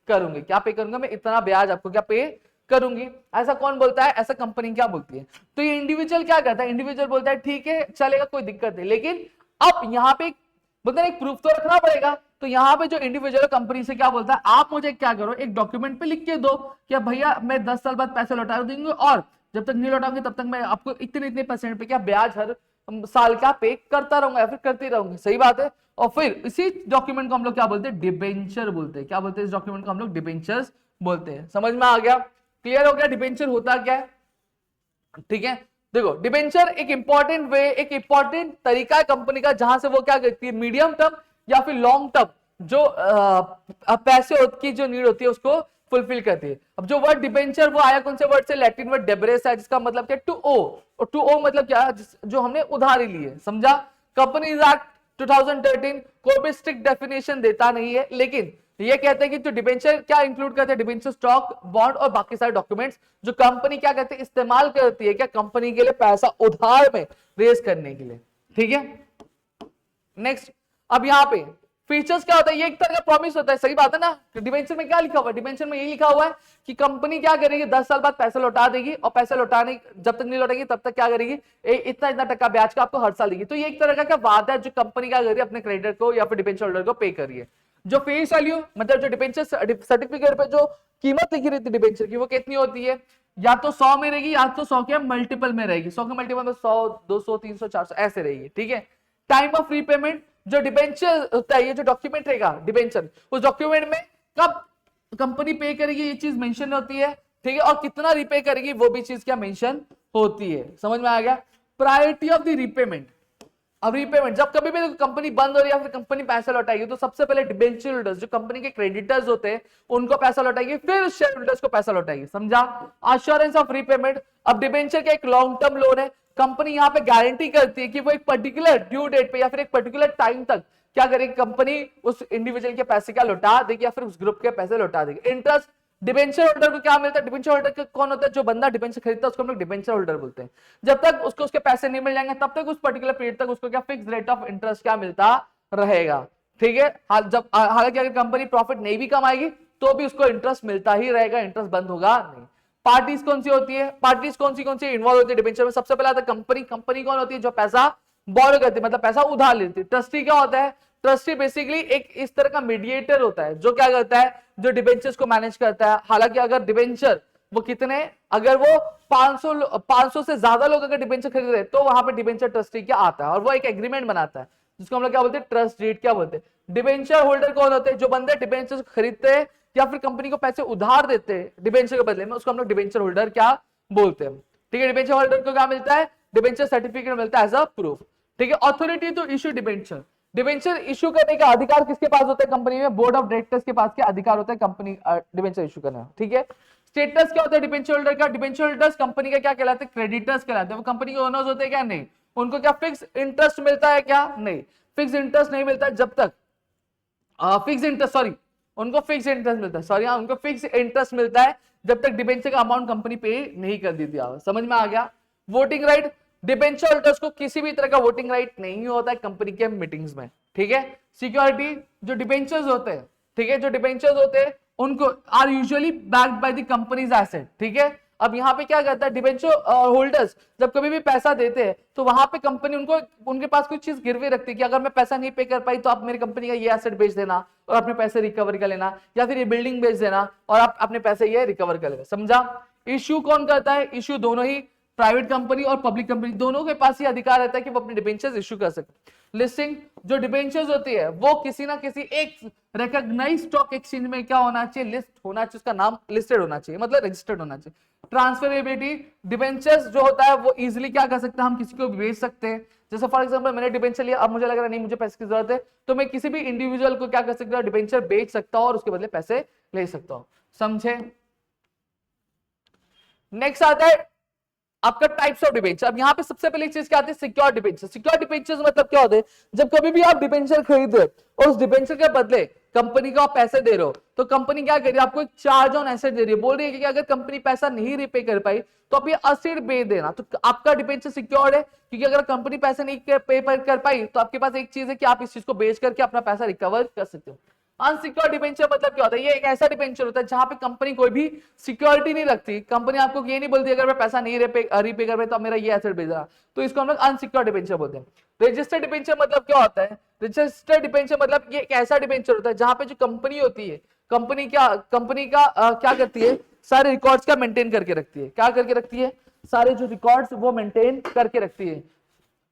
करूंगी। क्या पे करूंगा, मैं इतना ब्याज आपको क्या पे करूंगी। ऐसा कौन बोलता है, ऐसा कंपनी क्या बोलती है। तो ये इंडिविजुअल क्या करता है, इंडिविजुअल बोलता है ठीक है चलेगा, कोई दिक्कत नहीं, लेकिन अब यहाँ पे बोलते हैं एक प्रूफ तो रखना पड़ेगा। तो यहाँ पे जो इंडिविजुअल कंपनी से क्या बोलता है, आप मुझे क्या करो, एक डॉक्यूमेंट पे लिख के दो कि भैया मैं 10 साल बाद पैसे लौटा देंगे, और जब तक नहीं लौटाऊंगी तब तक मैं आपको इतने इतने % पे क्या ब्याज हर साल का पे करता रहूंगा या फिर करती रहूंगी। सही बात है। और फिर इसी डॉक्यूमेंट को हम लोग क्या बोलते हैं, डिबेंचर बोलते हैं। क्या बोलते हैं, इस डॉक्यूमेंट को हम लोग डिबेंचर्स बोलते हैं। समझ में आ गया, क्लियर हो गया डिबेंचर होता क्या है। ठीक है, देखो डिबेंचर एक इंपॉर्टेंट वे, एक इंपॉर्टेंट तरीका है कंपनी का जहां से वो क्या करती है, मीडियम टर्म या फिर लॉन्ग टर्म जो पैसे की जो नीड होती है उसको फुलफिल करती है। अब जो वर्ड डिबेंचर वो आया कौन से वर्ड से, लैटिन वर्ड डेब्रेस है, जिसका मतलब क्या, टू ओ। और टू ओ मतलब क्या, जो हमने उधारी ली है। समझा। कंपनीज एक्ट 2013 कोई भी स्ट्रिक्ट डेफिनेशन देता नहीं है, लेकिन ये कहते हैं कि जो डिबेंचर क्या इंक्लूड करते हैं, डिबेंचर स्टॉक बॉन्ड और बाकी सारे डॉक्यूमेंट्स जो कंपनी क्या कहते हैं इस्तेमाल करती है क्या कंपनी के लिए पैसा उधार में रेज करने के लिए। ठीक है, नेक्स्ट अब यहाँ पे फीचर्स क्या होता है, ये एक तरह का प्रॉमिस होता है, सही बात है ना। डिबेंचर में क्या लिखा हुआ है, डिबेंचर में ये लिखा हुआ है कि कंपनी क्या करेगी 10 साल बाद पैसा लौटा देगी, और पैसा लौटाने जब तक नहीं लौटेगी तब तक क्या करेगी इतना इतना टका ब्याज का आपको हर साल देगी। तो ये एक तरह का वादा है जो कंपनी क्या कर रही है अपने क्रेडिटर को या फिर डिबेंचर होल्डर को पे कर रही है। जो फेस वैल्यू मतलब जो डिबेंचर सर्टिफिकेट पे जो कीमत लिखी रहती है डिबेंचर की वो कितनी होती है, या तो 100 में रहेगी या तो 100 के मल्टीपल में रहेगी, 100 के मल्टीपल में 100 200 300 400 ऐसे रहेगी। ठीक है, टाइम ऑफ रीपेमेंट जो डिबेंचर होता है, ये जो डॉक्यूमेंट रहेगा डिबेंचर, उस डॉक्यूमेंट में कब कंपनी पे करेगी ये चीज मेंशन होती है। ठीक है, और कितना रीपे करेगी वो भी चीज क्या मेंशन होती है। समझ में आ गया। प्रायोरिटी ऑफ द रीपेमेंट, अब रीपेमेंट जब कभी भी कंपनी बंद हो रही है या फिर कंपनी पैसा लौटाएगी तो सबसे पहले डिबेंचर होल्डर्स जो कंपनी के क्रेडिटर्स होते हैं उनको पैसा लौटाएगी, फिर शेयर होल्डर्स को पैसा लौटाएगी। समझा। अश्योरेंस ऑफ रीपेमेंट, अब डिबेंचर का एक लॉन्ग टर्म लोन है, कंपनी यहाँ पे गारंटी करती है कि वो एक पर्टिकुलर ड्यू डेट पे या फिर एक पर्टिकुलर टाइम तक क्या करेगी कंपनी उस इंडिविजुअल के पैसे का लौटा देगी या फिर उस ग्रुप के पैसे लौटा देगी। इंटरेस्ट डिबेंचर होल्डर को क्या मिलता है, डिबेंचर होल्डर कौन होता है, जो बंदा डिबेंचर खरीदता है उसको हम लोग डिबेंचर होल्डर बोलते हैं। जब तक उसको उसके पैसे नहीं मिल जाएंगे तब तक उस पर्टिकुलर पीरियड तक उसको क्या फिक्स रेट ऑफ इंटरेस्ट क्या मिलता रहेगा। ठीक है, हालांकि अगर कंपनी प्रॉफिट नहीं भी कमाएगी तो भी उसको इंटरेस्ट मिलता ही रहेगा, इंटरेस्ट बंद होगा नहीं। पार्टीज कौन सी होती है, पार्टीज कौन सी इन्वॉल्व होती है डिबेंचर में, सबसे पहले आता है कंपनी। कंपनी कौन होती है, जो पैसा बोरो करती है मतलब पैसा उधार लेती है। ट्रस्टी क्या होता है, ट्रस्टी बेसिकली एक इस तरह का मीडिएटर होता है जो क्या करता है, जो डिबेंचर्स को मैनेज करता है। हालांकि अगर डिबेंचर वो कितने, अगर वो 500 से ज्यादा लोग अगर डिबेंचर खरीद रहे तो वहां पे डिबेंचर ट्रस्टी क्या आता है और वो एक एग्रीमेंट बनाता है जिसको हम लोग क्या बोलते हैं, ट्रस्ट डीड क्या बोलते हैं। डिबेंचर होल्डर कौन होते हैं, जो बंदे डिबेंचर खरीदते हैं या फिर कंपनी को पैसे उधार देते हैं डिबेंचर के बदले में, उसको हम लोग डिबेंचर होल्डर क्या बोलते हैं। ठीक है, डिबेंचर होल्डर को क्या मिलता है, डिबेंचर सर्टिफिकेट मिलता है एज अ प्रूफ। ठीक है, authority to issue debenture, debenture issue करने का अधिकार किसके पास होता है कंपनी में, बोर्ड ऑफ डायरेक्टर्स के पास क्या अधिकार होता है कंपनी डिबेंचर इशू करना। ठीक है, स्टेटस क्या होता है डिबेंचर होल्डर का, डिबेंचर होल्डर्स कंपनी का क्या कहलाते हैं, क्रेडिटर्स कहलाते हैं। वो कंपनी के ओनर्स होते हैं क्या, नहीं। उनको क्या फिक्स इंटरेस्ट मिलता है क्या, नहीं, फिक्स इंटरेस्ट नहीं मिलता जब तक फिक्स इंटरेस्ट सॉरी उनको फिक्स इंटरेस्ट मिलता है, सॉरी हाँ उनको फिक्स इंटरेस्ट मिलता है जब तक डिबेंचर का अमाउंट कंपनी पे नहीं कर दी थी। समझ में आ गया। वोटिंग राइट, डिबेंचर होल्डर्स को किसी भी तरह का वोटिंग राइट नहीं होता है कंपनी के मीटिंग्स में। ठीक है, सिक्योरिटी, जो डिबेंचर्स होते हैं, ठीक है, जो डिबेंचर्स होते हैं उनको are usually backed by the company's asset. ठीक है, अब यहाँ पे क्या करता है डिबेंचर होल्डर्स जब कभी भी पैसा देते हैं तो वहां पे कंपनी उनको उनके पास कोई चीज गिरवी रखती है कि अगर मैं पैसा नहीं पे कर पाई तो आप मेरी कंपनी का ये एसेट बेच देना और अपने पैसे रिकवर कर लेना, या फिर ये बिल्डिंग बेच देना और आप अपने पैसे ये रिकवर कर लेना। समझा। इश्यू कौन करता है, इश्यू दोनों ही प्राइवेट कंपनी और पब्लिक कंपनी दोनों के पास ही अधिकार रहता है कि वो अपने डिबेंचर्स इश्यू कर सकते। लिस्टिंग, जो डिबेंचर्स होती है वो किसी ना किसी एक रिकॉग्नाइज्ड स्टॉक एक्सचेंज में क्या होना चाहिए, लिस्ट होना चाहिए, उसका नाम लिस्टेड होना चाहिए मतलब रजिस्टर्ड होना चाहिए। ट्रांसफरेबिलिटी, डिबेंचर्स जो होता है वो इजीली क्या कर सकते हैं, हम किसी को भी बेच सकते हैं। जैसे फॉर एग्जांपल मैंने डिबेंचर लिया, अब मुझे लग रहा नहीं मुझे पैसे की जरूरत है तो मैं किसी भी इंडिविजुअल को क्या कर सकता हूं, डिबेंचर बेच सकता हूं और उसके बदले पैसे ले सकता हूं। समझे। नेक्स्ट आता है आपका टाइप्स ऑफ डिबेंचर। अब यहाँ पे सबसे पहले चीज क्या आती है, सिक्योर डिबेंचर। सिक्योर डिबेंचर मतलब क्या होते हैं, जब कभी भी आप डिबेंचर खरीदे और उस डिबेंचर के बदले कंपनी को आप पैसे दे रहे हो तो कंपनी क्या कर रही है, आपको एक चार्ज ऑन एसेट दे रही है, बोल रही है कि अगर कंपनी पैसा नहीं रिपे कर पाई तो आप ये एसेट बेच देना, तो आपका डिबेंचर सिक्योर है। क्योंकि अगर कंपनी पैसा नहीं पे कर पाई तो आपके पास एक चीज है कि आप इस चीज को बेच करके अपना पैसा रिकवर कर सकते हो। अनसिक्योर्ड डिबेंचर मतलब क्या होता है, ये एक ऐसा डिबेंचर होता है जहां पे कंपनी कोई भी सिक्योरिटी नहीं रखती। कंपनी आपको ये नहीं बोलती अगर मैं पैसा नहीं रिपे कर पाई तो मेरा ये एसेट बेच रहा, तो इसको हम लोग अनसिक्योर्ड डिबेंचर बोलते हैं। रजिस्टर्ड डिबेंचर मतलब क्या होता है, रजिस्टर्ड डिबेंचर मतलब ये एक ऐसा डिबेंचर होता है जहां पे जो कंपनी होती है, कंपनी का क्या करती है, सारे रिकॉर्ड्स क्या मेंटेन करके रखती है, क्या करके रखती है, सारे जो रिकॉर्ड्स वो मेंटेन करके रखती है।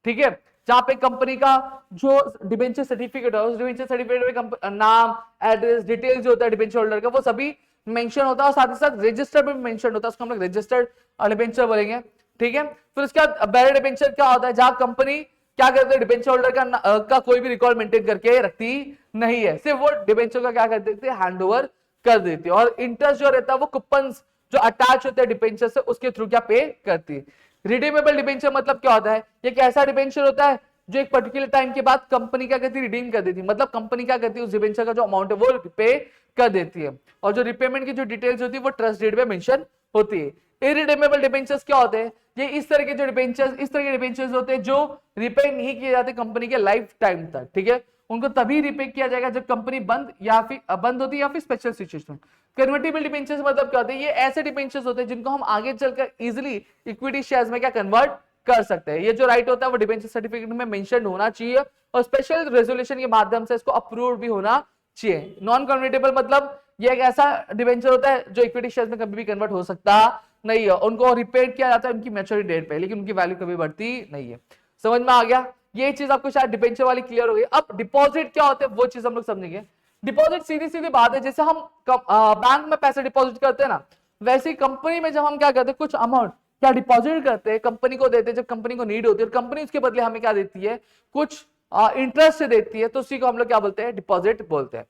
ठीक है, जहां पे कंपनी का जो डिबेंचर सर्टिफिकेट है उस डिबेंचर सर्टिफिकेट में नाम, एड्रेस, डिटेल्स जो होता है डिबेंचर होल्डर का वो सभी मेंशन होता है और साथ ही साथ रजिस्टर में मेंशन होता है, उसको हम लोग रजिस्टर्ड डिबेंचर बोलेंगे। ठीक है, फिर उसके बाद बैरर डिबेंचर क्या होता है, जहां कंपनी क्या करते हैं, डिबेंचर होल्डर का कोई भी रिकॉर्ड मेंटेन करके रखती नहीं है, सिर्फ वो डिबेंचर का क्या कर देती है, हैंड ओवर कर देती है। और इंटरेस्ट जो रहता है वो कूपन जो अटैच होते हैं डिबेंचर से उसके थ्रू क्या पे करती है। रिडीमेबल डिबेंचर मतलब क्या होता है, ये एक ऐसा डिबेंचर होता है जो एक पर्टिकुलर टाइम के बाद कंपनी क्या करती है, रिडीम कर देती है, मतलब कंपनी क्या करती है उस डिबेंचर का जो अमाउंट है वो रिपे कर देती है, और जो रिपेमेंट की जो डिटेल्स होती है वो ट्रस्ट डीड में मेंशन होती है। इरिडेमेबल डिबेंचर्स क्या होते हैं, ये इस तरह के जो डिबेंचर्स, इस तरह के डिबेंचर्स होते हैं जो रिपे नहीं किए जाते कंपनी के लाइफ टाइम तक, ठीक है, उनको तभी रिपे किया जाएगा जब कंपनी बंद या फिर बंद होती है या फिर स्पेशल सिचुएशन। कन्वर्टिबल डिबेंचर्स मतलब क्या होते हैं, ये ऐसे डिबेंचर्स होते हैं जिनको हम आगे चलकर इजीली इक्विटी शेयर्स में क्या कन्वर्ट कर सकते हैं। ये जो राइट होता है वो डिबेंचर सर्टिफिकेट में मेंशन होना चाहिए और स्पेशल रेजोल्यूशन के माध्यम से इसको अप्रूव भी होना चाहिए। नॉन कन्वर्टेबल मतलब ये एक ऐसा डिबेंचर होता है जो इक्विटी शेयर्स में कभी भी कन्वर्ट हो सकता नहीं है, उनको रिपेड किया जाता है उनकी मैच्योरिटी डेट पे, लेकिन उनकी वैल्यू कभी बढ़ती नहीं है। समझ में आ गया, ये चीज आपको शायद डिबेंचर वाली क्लियर हो गई। अब डिपॉजिट क्या होते हैं वो चीज हम लोग समझेंगे। डिपॉजिट सीधी सीधी बात है, जैसे हम बैंक में पैसे डिपॉजिट करते हैं ना, वैसे ही कंपनी में जब हम क्या करते हैं कुछ अमाउंट क्या डिपॉजिट करते हैं, कंपनी को देते हैं जब कंपनी को नीड होती है, और कंपनी उसके बदले हमें क्या देती है, कुछ इंटरेस्ट देती है, तो उसी को हम लोग क्या बोलते हैं, डिपॉजिट बोलते हैं।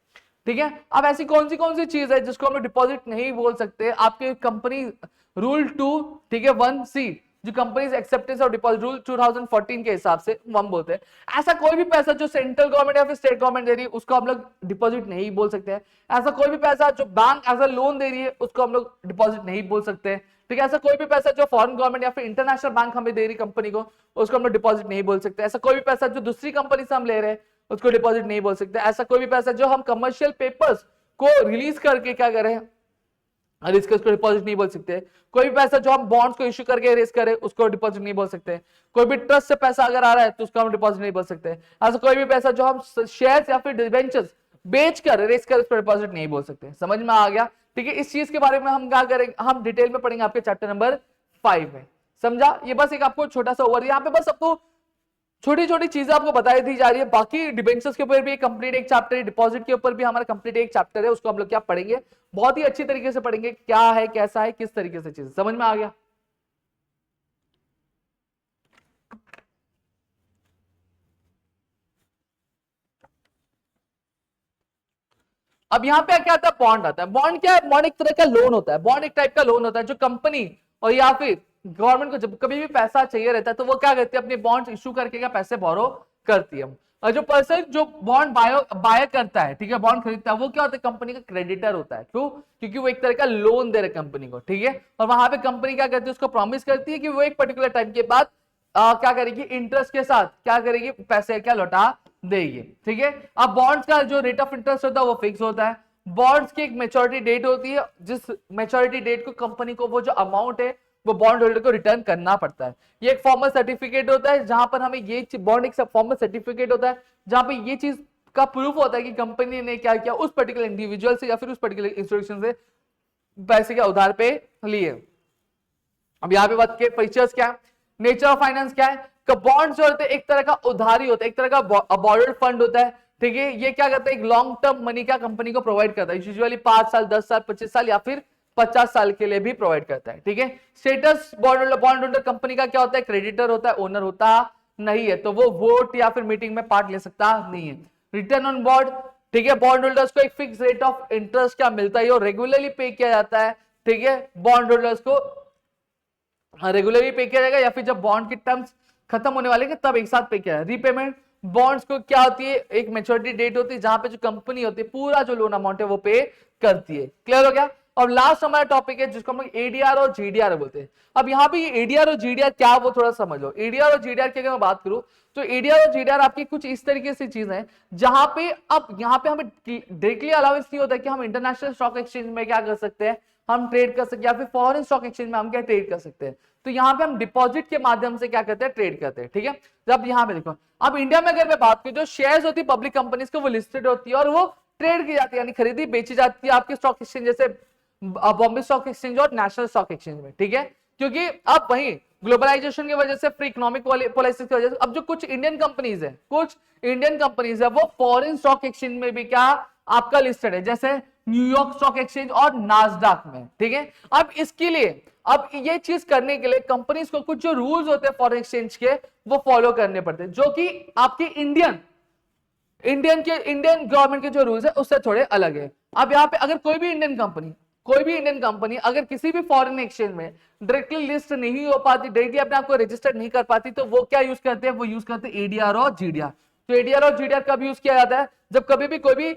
ठीक है, अब ऐसी कौन सी चीज है जिसको हम लोग डिपॉजिट नहीं बोल सकते, आपके कंपनी रूल 2, ठीक है, 1C जो कंपनीज एक्सेप्टेंस और डिपॉजिट रूल 2014 के हिसाब से हम बोलते हैं, ऐसा कोई भी पैसा जो सेंट्रल गवर्नमेंट या फिर स्टेट गवर्नमेंट दे रही है उसको हम लोग डिपॉजिट नहीं बोल सकते हैं। ऐसा कोई भी पैसा जो बैंक एज अ लोन दे रही है उसको हम लोग डिपॉजिट नहीं बोल सकते हैं। ठीक है, ऐसा कोई भी पैसा जो फॉरेन गवर्नमेंट या फिर इंटरनेशनल बैंक हमें दे रही कंपनी को उसको हम लोग डिपॉजिट नहीं बोल सकते। ऐसा कोई भी पैसा जो दूसरी कंपनी से हम ले रहे हैं उसको डिपॉजिट नहीं बोल सकते। ऐसा कोई भी पैसा जो हम कमर्शियल पेपर्स को रिलीज करके क्या करें, रिस्क उसको डिपॉजिट नहीं बोल सकते। कोई भी पैसा जो हम बॉन्ड्स को इश्यू करके रेस करें उसको डिपॉजिट नहीं बोल सकते। कोई भी ट्रस्ट से पैसा अगर आ रहा है तो उसको हम डिपॉजिट नहीं बोल सकते। ऐसा कोई भी पैसा जो हम शेयर्स या फिर डिबेंचर्स बेच कर रेस कर उसको डिपॉजिट नहीं बोल सकते। समझ में आ गया, ठीक है। इस चीज के बारे में हम क्या करेंगे, हम डिटेल में पढ़ेंगे आपके चैप्टर नंबर 5 में। समझा, ये बस एक आपको छोटा सा ओवर, यहाँ पे बस आपको छोटी छोटी चीजें आपको बताई दी जा रही है। बाकी डिबेंचर्स के ऊपर भी एक कंप्लीट एक चैप्टर है, डिपॉजिट के ऊपर भी हमारा कंप्लीट एक चैप्टर है, उसको हम लोग क्या पढ़ेंगे, बहुत ही अच्छी तरीके से पढ़ेंगे, क्या है कैसा है किस तरीके से चीज। समझ में आ गया। अब यहाँ पे क्या आता है, बॉन्ड आता है। बॉन्ड क्या है, बॉन्ड एक तरह का लोन होता है। बॉन्ड एक टाइप का लोन होता है जो कंपनी और या फिर गवर्नमेंट को जब कभी भी पैसा चाहिए रहता है तो वो क्या करती है, अपने बॉन्ड इशू करके क्या पैसे बोरो करती है। और जो पर्सन जो बॉन्ड बाय करता है, ठीक है, बॉन्ड खरीदता है, वो क्या होता है, कंपनी का क्रेडिटर होता है। क्यों, क्योंकि वो एक तरह का लोन दे रहे कंपनी को, ठीक है। और वहां पे कंपनी क्या करती है, उसको प्रॉमिस करती है कि वो एक पर्टिकुलर टाइम के बाद क्या करेगी, इंटरेस्ट के साथ क्या करेगी, पैसे क्या लौटा देगी, ठीक है। अब बॉन्ड्स का जो रेट ऑफ इंटरेस्ट होता है वो फिक्स होता है। बॉन्ड्स की एक मेच्योरिटी डेट होती है, जिस मेच्योरिटी डेट को कंपनी को वो जो अमाउंट है वो बॉन्ड होल्डर को रिटर्न करना पड़ता है। ये एक फॉर्मल सर्टिफिकेट होता है जहां पर हमें ये बॉन्ड एक फॉर्मल सर्टिफिकेट होता है जहां पे ये चीज का प्रूफ होता है कि कंपनी ने क्या किया, उस पर्टिकुलर इंडिविजुअल से या फिर उस पर्टिकुलर इंस्टीट्यूशन से पैसे क्या उधार पे लिए। अब यहाँ पे बात के फीचर्स क्या है, नेचर ऑफ फाइनेंस क्या है, बॉन्ड जो होते हैं एक तरह का उधारी होता है, एक तरह का बॉर्डर्ड फंड होता है, ठीक है। ये क्या करता है, एक लॉन्ग टर्म मनी का कंपनी को प्रोवाइड करता है, यूजुअली 5 साल 10 साल 25 साल या फिर 50 साल के लिए भी प्रोवाइड करता है, ठीक है। स्टेटस बॉन्ड होल्डर कंपनी का क्या होता है, क्रेडिटर होता है, ओनर होता नहीं है, तो वो वोट या फिर मीटिंग में पार्ट ले सकता नहीं है। रिटर्न ऑन बॉन्ड, ठीक है, बॉन्ड होल्डर्स को एक फिक्स रेट ऑफ इंटरेस्ट क्या मिलता है और रेगुलरली पे किया जाता है, ठीक है। बॉन्ड होल्डर्स को रेगुलरली पे किया जाएगा या फिर जब बॉन्ड के टर्म्स खत्म होने वाले तब एक साथ पे किया है। रीपेमेंट बॉन्ड्स को क्या होती है, एक मेच्योरिटी डेट होती है जहां पे जो कंपनी होती है पूरा जो लोन अमाउंट है वो पे करती है। क्लियर हो गया। और लास्ट हमारा टॉपिक है जिसको हम लोग एडीआर और जीडीआर बोलते हैं। अब यहाँ पे ये एडीआर और जीडीआर क्या, वो थोड़ा समझ लो। एडीआर और जीडीआर की अगर मैं बात करूं तो एडीआर और जीडीआर आपकी कुछ इस तरीके से चीज है जहां पे अब यहाँ पे हमें डायरेक्टली अलाउंस नहीं होता कि हम इंटरनेशनल स्टॉक एक्सचेंज में क्या कर सकते हैं, हम ट्रेड कर सकते हैं, या फिर फॉरेन स्टॉक एक्सचेंज में हम क्या ट्रेड कर सकते हैं। तो यहाँ पे हम डिपॉजिट के माध्यम से क्या करते हैं, ट्रेड करते हैं, ठीक है। जब यहाँ पे देखो, अब इंडिया में अगर मैं बात करूं जो शेयर्स होती है पब्लिक कंपनीज को वो लिस्टेड होती है और वो ट्रेड की जाती है, यानी खरीदी बेची जाती है आपके स्टॉक एक्सचेंज जैसे बॉम्बे स्टॉक एक्सचेंज और नेशनल स्टॉक एक्सचेंज में, ठीक है। क्योंकि अब वही ग्लोबलाइजेशन की वजह से, फ्री इकोनॉमिक पॉलिसी की वजह से अब जो कुछ इंडियन कंपनीज है वो फॉरेन स्टॉक एक्सचेंज में भी क्या आपका लिस्टेड है, जैसे न्यूयॉर्क स्टॉक एक्सचेंज और नास्डाक में, ठीक है। अब इसके लिए, अब ये चीज करने के लिए कंपनीज को कुछ जो रूल्स होते हैं फॉरेन एक्सचेंज के वो फॉलो करने पड़ते हैं, जो कि आपके इंडियन गवर्नमेंट के जो रूल्स है उससे थोड़े अलग है। अब यहाँ पे अगर कोई भी इंडियन कंपनी कोई भी इंडियन कंपनी अगर किसी भी फॉरेन एक्सचेंज में डायरेक्टली लिस्ट नहीं हो पाती, डायरेक्टली अपने आप को रजिस्टर नहीं कर पाती, तो वो क्या यूज करते हैं, वो यूज करते हैं एडीआर और जीडीआर। तो एडीआर और जीडीआर कब यूज किया जाता है, जब कभी भी कोई भी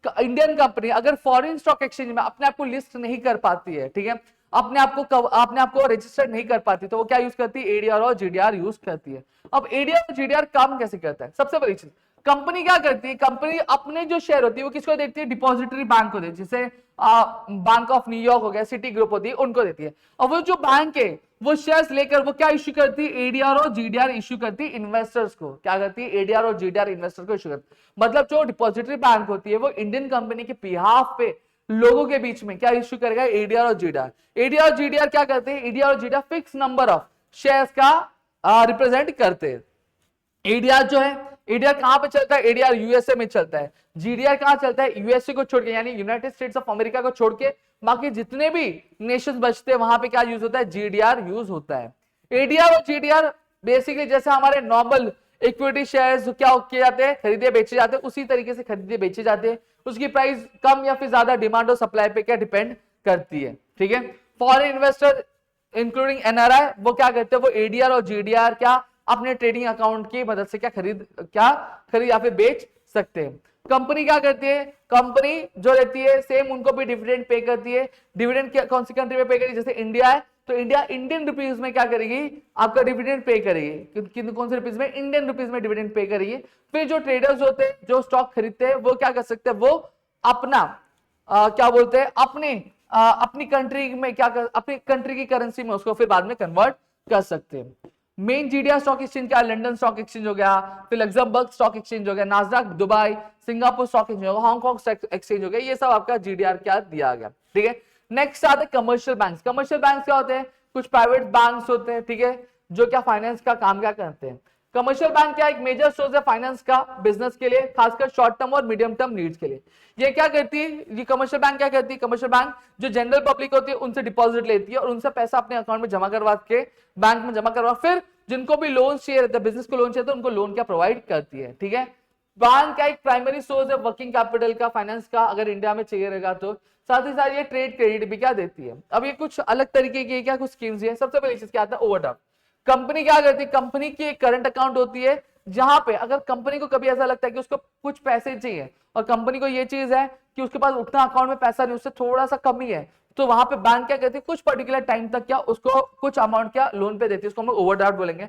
इंडियन कंपनी अगर फॉरेन स्टॉक एक्सचेंज में अपने आप को लिस्ट नहीं कर पाती है, ठीक है, अपने आप को रजिस्टर नहीं कर पाती, तो वो क्या यूज करती है, एडीआर और जीडीआर यूज करती है। अब एडीआर और जीडीआर काम कैसे करता है, सबसे बड़ी चीज, कंपनी क्या करती है, कंपनी अपने जो शेयर होती है वो किसको देती है, डिपॉजिटरी बैंक को देती है, जैसे बैंक ऑफ न्यूयॉर्क हो गया, सिटी ग्रुप होती है, उनको देती है। और वो जो बैंक है वो शेयर्स लेकर वो क्या इश्यू करती है, एडीआर और जीडीआर इश्यू करती है इन्वेस्टर्स को। क्या करती है, एडीआर और जीडीआर इन्वेस्टर को इश्यू करती है। मतलब जो डिपॉजिटरी बैंक होती है वो इंडियन कंपनी के बिहाफ पे लोगों के बीच में क्या इश्यू करेगा, एडीआर और जीडीआर। एडीआर और जीडीआर क्या करते हैं, एडीआर और GDR fix number of shares का रिप्रेजेंट करते हैं। एडीआर जो है, एडीआर कहां पे चलता है, एडीआर यूएसए में चलता है। जीडीआर कहां चलता है, यूएसए को छोड़ के, यानी यूनाइटेड स्टेट्स ऑफ अमेरिका को छोड़ के बाकी जितने भी नेशंस बचते हैं वहां पे क्या यूज होता है, जीडीआर यूज होता है। एडीआर और जीडीआर बेसिकली जैसे हमारे नॉर्मल इक्विटी शेयर्स क्या किए जाते हैं, खरीदे बेचे जाते हैं, उसी तरीके से खरीदे बेचे जाते हैं। उसकी प्राइस कम या फिर ज्यादा डिमांड और सप्लाई पे क्या डिपेंड करती है, ठीक है। फॉरेन इन्वेस्टर इंक्लूडिंग एनआरआई वो क्या करते हैं, वो एडीआर और जीडीआर क्या अपने ट्रेडिंग अकाउंट की मदद से क्या खरीद या फिर बेच सकते हैं। कंपनी क्या करती है, कंपनी जो रहती है सेम उनको भी डिविडेंड पे करती है। डिविडेंड कौन सी कंट्री में पे करेगी, जैसे इंडिया है तो इंडिया इंडियन रुपीज में क्या करेगी, आपका डिविडेंड पे करेगी। कौन से रुपीज में, इंडियन रुपीज में डिविडेंड पे करेगी। फिर जो ट्रेडर्स होते हैं जो स्टॉक खरीदते हैं वो क्या कर सकते हैं, वो अपना क्या बोलते हैं, अपनी कंट्री में अपनी कंट्री की करेंसी में उसको फिर बाद में कन्वर्ट कर सकते हैं। मेन जीडीआर स्टॉक एक्सचेंज क्या है, लंदन स्टॉक एक्सचेंज हो गया, फिर लग्जमबर्ग स्टॉक एक्सचेंज हो गया, Nasdaq Dubai, Singapore stock exchange हो गया, हांगकांग स्टॉक एक्सचेंज हो गया, ये सब आपका जीडीआर क्या दिया गया, ठीक है। नेक्स्ट आते हैं कमर्शियल बैंक्स। कमर्शियल बैंक्स क्या होते हैं, कुछ प्राइवेट बैंक्स होते हैं, ठीक है, जो क्या फाइनेंस का काम क्या करते हैं। कमर्शियल बैंक क्या एक मेजर सोर्स है फाइनेंस का बिजनेस के लिए, खासकर शॉर्ट टर्म और मीडियम टर्म नीड्स के लिए। ये क्या करती है, ये कमर्शियल बैंक क्या करती है, कमर्शियल बैंक जो जनरल पब्लिक होती है उनसे डिपॉजिट लेती है और उनसे पैसा अपने अकाउंट में जमा करवा के बैंक में जमा करवा, फिर जिनको भी लोन चाहिए रहता है, बिजनेस को लोन चाहिए तो उनको लोन क्या प्रोवाइड करती है, ठीक है। बैंक का एक प्राइमरी सोर्स है वर्किंग कैपिटल का, फाइनेंस का, अगर इंडिया में चाहिए रहेगा तो। साथ ही साथ ये ट्रेड क्रेडिट भी क्या देती है। अब ये कुछ अलग तरीके की क्या कुछ स्कीम्स है। सबसे पहली चीज क्या आता है, ओवरड्राफ्ट। कंपनी क्या करती है, कंपनी की एक करंट अकाउंट होती है जहां पे अगर कंपनी को कभी ऐसा लगता है कि उसको कुछ पैसे चाहिए और कंपनी को ये चीज है कि उसके पास उतना अकाउंट में पैसा नहीं, उससे थोड़ा सा कमी है, तो वहां पे बैंक क्या करती है, कुछ पर्टिकुलर टाइम तक क्या उसको कुछ अमाउंट क्या लोन पे देती है, उसको हम लोग ओवरड्राफ्ट बोलेंगे।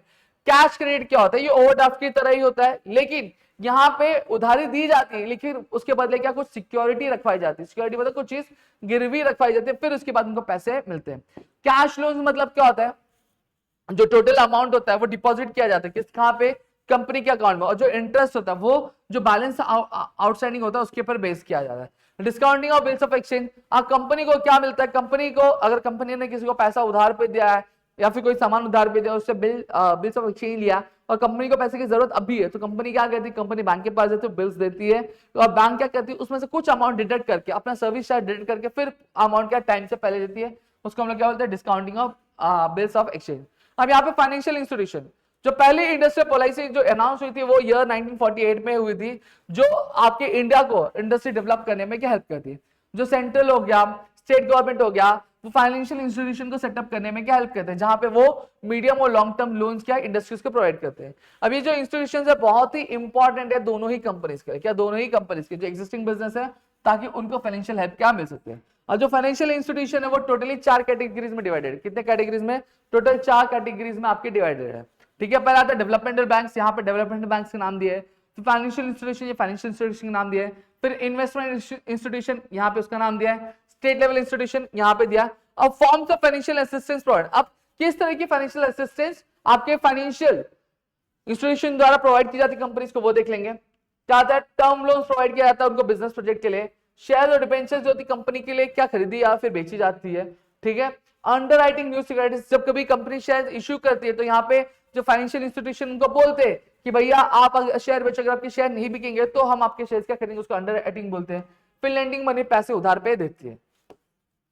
कैश क्रेडिट क्या होता है, ये ओवरड्राफ्ट की तरह ही होता है, लेकिन यहाँ पे उधारी दी जाती है लेकिन उसके बदले क्या कुछ सिक्योरिटी रखवाई जाती है। सिक्योरिटी मतलब कुछ चीज गिरवी रखवाई जाती है, फिर उसके बाद उनको पैसे मिलते हैं। कैश लोन मतलब क्या होता है, जो टोटल अमाउंट होता है वो डिपॉजिट किया जाता है किस कहां पे, कंपनी के अकाउंट में, और जो इंटरेस्ट होता है वो जो बैलेंस आउटस्टैंडिंग होता है उसके ऊपर बेस किया जाता है। Discounting of bills of exchange, company को क्या मिलता है, कंपनी को अगर कंपनी ने किसी को पैसा उधार पे दिया है या फिर कोई सामान उधार पे दिया, उससे बिल्स ऑफ एक्सचेंज लिया और कंपनी को पैसे की जरूरत अभी है, तो कंपनी क्या करती है, कंपनी बैंक के पास जाती है, बिल्स देती है, और बैंक क्या करती है उसमें से कुछ अमाउंट डिडक्ट करके अपना सर्विस चार्ज डिडक्ट करके फिर अमाउंट क्या टाइम से पहले देती है, उसको हम लोग क्या बोलते हैं, discounting of bills of exchange. अब यहाँ पे फाइनेंशियल इंस्टीट्यूशन, जो पहली इंडस्ट्रियल पॉलिसी जो अनाउंस हुई थी वो ईयर 1948 में हुई थी, जो आपके इंडिया को इंडस्ट्री डेवलप करने में क्या हेल्प करती है। जो सेंट्रल हो गया, स्टेट गवर्नमेंट हो गया, वो फाइनेंशियल इंस्टीट्यूशन को सेटअप करने में क्या हेल्प करते हैं, जहां पे वो मीडियम और लॉन्ग टर्म लोन्स क्या इंडस्ट्रीज को प्रोवाइड करते हैं। अब ये जो इंस्टीट्यूशन है बहुत ही इंपॉर्टेंट है दोनों ही कंपनीज के, क्या दोनों ही कंपनीज के जो एक्जिस्टिंग बिजनेस है, ताकि उनको फाइनेंशियल हेल्प क्या मिल सकते हैं। और जो फाइनेंशियल इंस्टीट्यूशन है वो टोटली 4 कैटेगरीज में डिवाइडेड, कितने कैटेगरीज में, टोटल 4 कैटेगरीज में आपके डिवाइडेड है, ठीक है। पहला आता है डेवलपमेंटल बैंक्स, यहाँ पे डेवलपमेंटल बैंक्स के नाम दिए है। फिर फाइनेंशियल इंस्टीट्यूशन, ये फाइनेंशियल इंस्टीट्यूशन के नाम दिया है। फिर इन्वेस्टमेंट इंस्टीट्यूशन, यहाँ पे उसका नाम दिया है। स्टेट लेवल इंस्टीट्यूशन यहाँ पे दिया। अब forms of financial assistance provide, अब किस तरह की फाइनेंशियल असिस्टेंस आपके फाइनेंशियल इंस्टीट्यूशन द्वारा प्रोवाइड की जाती है कंपनीज को, वो देख लेंगे। क्या आता है, टर्म लोन प्रोवाइड किया जाता है उनको बिजनेस प्रोजेक्ट के लिए। शेयर और डिबेंचर्स जो होती कंपनी के लिए क्या खरीदी या फिर बेची जाती है, ठीक है। अंडरराइटिंग न्यू सिक्योरिटीज, जब कभी कंपनी शेयर इश्यू करती है तो यहाँ पे जो फाइनेंशियल इंस्टीट्यूशन उनको बोलते हैं कि भैया आप शेयर बेचो, अगर आपके शेयर नहीं बिकेंगे तो हम आपके शेयर क्या करेंगे, उसको अंडरराइटिंग बोलते हैं। फिर लेंडिंग मनी, पैसे उधार पे देती है।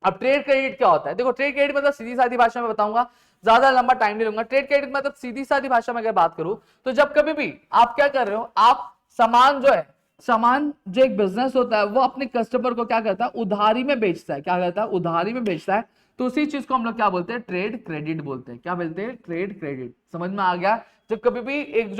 अब ट्रेड क्रेडिट क्या होता है, देखो ट्रेड क्रेडिट मतलब सीधी सादी भाषा में बताऊंगा, ज्यादा लंबा टाइम नहीं लूंगा। ट्रेड क्रेडिट मतलब सीधी सादी भाषा में अगर बात करूं तो जब कभी भी आप क्या कर रहे हो, आप सामान जो है सामान जो एक बिजनेस होता है वो अपने कस्टमर को क्या करता है, उधारी में बेचता है। क्या करता है, उधारी में बेचता है। तो उसी चीज को हम लोग क्या बोलते हैं, ट्रेड क्रेडिट बोलते हैं। क्या बोलते हैं, ट्रेड क्रेडिट। समझ में आ गया। जब कभी भी एक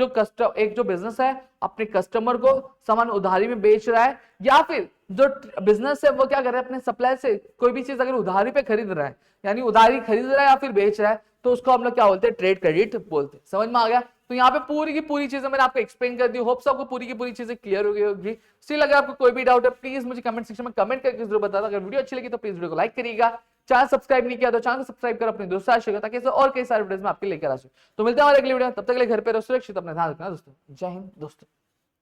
जो बिजनेस है अपने कस्टमर को सामान उधारी में बेच रहा है, या फिर जो बिजनेस है वो क्या कर रहा है, अपने सप्लाई से कोई भी चीज अगर उधारी पे खरीद रहा है, यानी उधारी खरीद रहा है या फिर बेच रहा है, तो उसको हम लोग क्या बोलते हैं, ट्रेड क्रेडिट बोलते हैं। समझ में आ गया। तो यहाँ पे पूरी की पूरी चीजें मैंने आपको एक्सप्लेन कर दी। होप्स आपको पूरी की पूरी चीजें क्लियर हो गई होगी। स्टिल अगर आपको कोई भी डाउट है प्लीज मुझे कमेंट सेक्शन में कमेंट करके जरूर बताना। अगर वीडियो अच्छी लगी तो प्लीज वीडियो को लाइक करिएगा। चैनल सब्सक्राइब नहीं किया तो चैनल सब्सक्राइब कर अपने दोस्तों शेयर ताकि ऐसे और कई सारे वीडियोस में आपके लेकर आ सकूं। तो मिलते हैं हमारे अगले वीडियो में, तब तक के लिए घर पे रहो सुरक्षित, अपना ध्यान रखना दोस्तों। जय हिंद दोस्तों।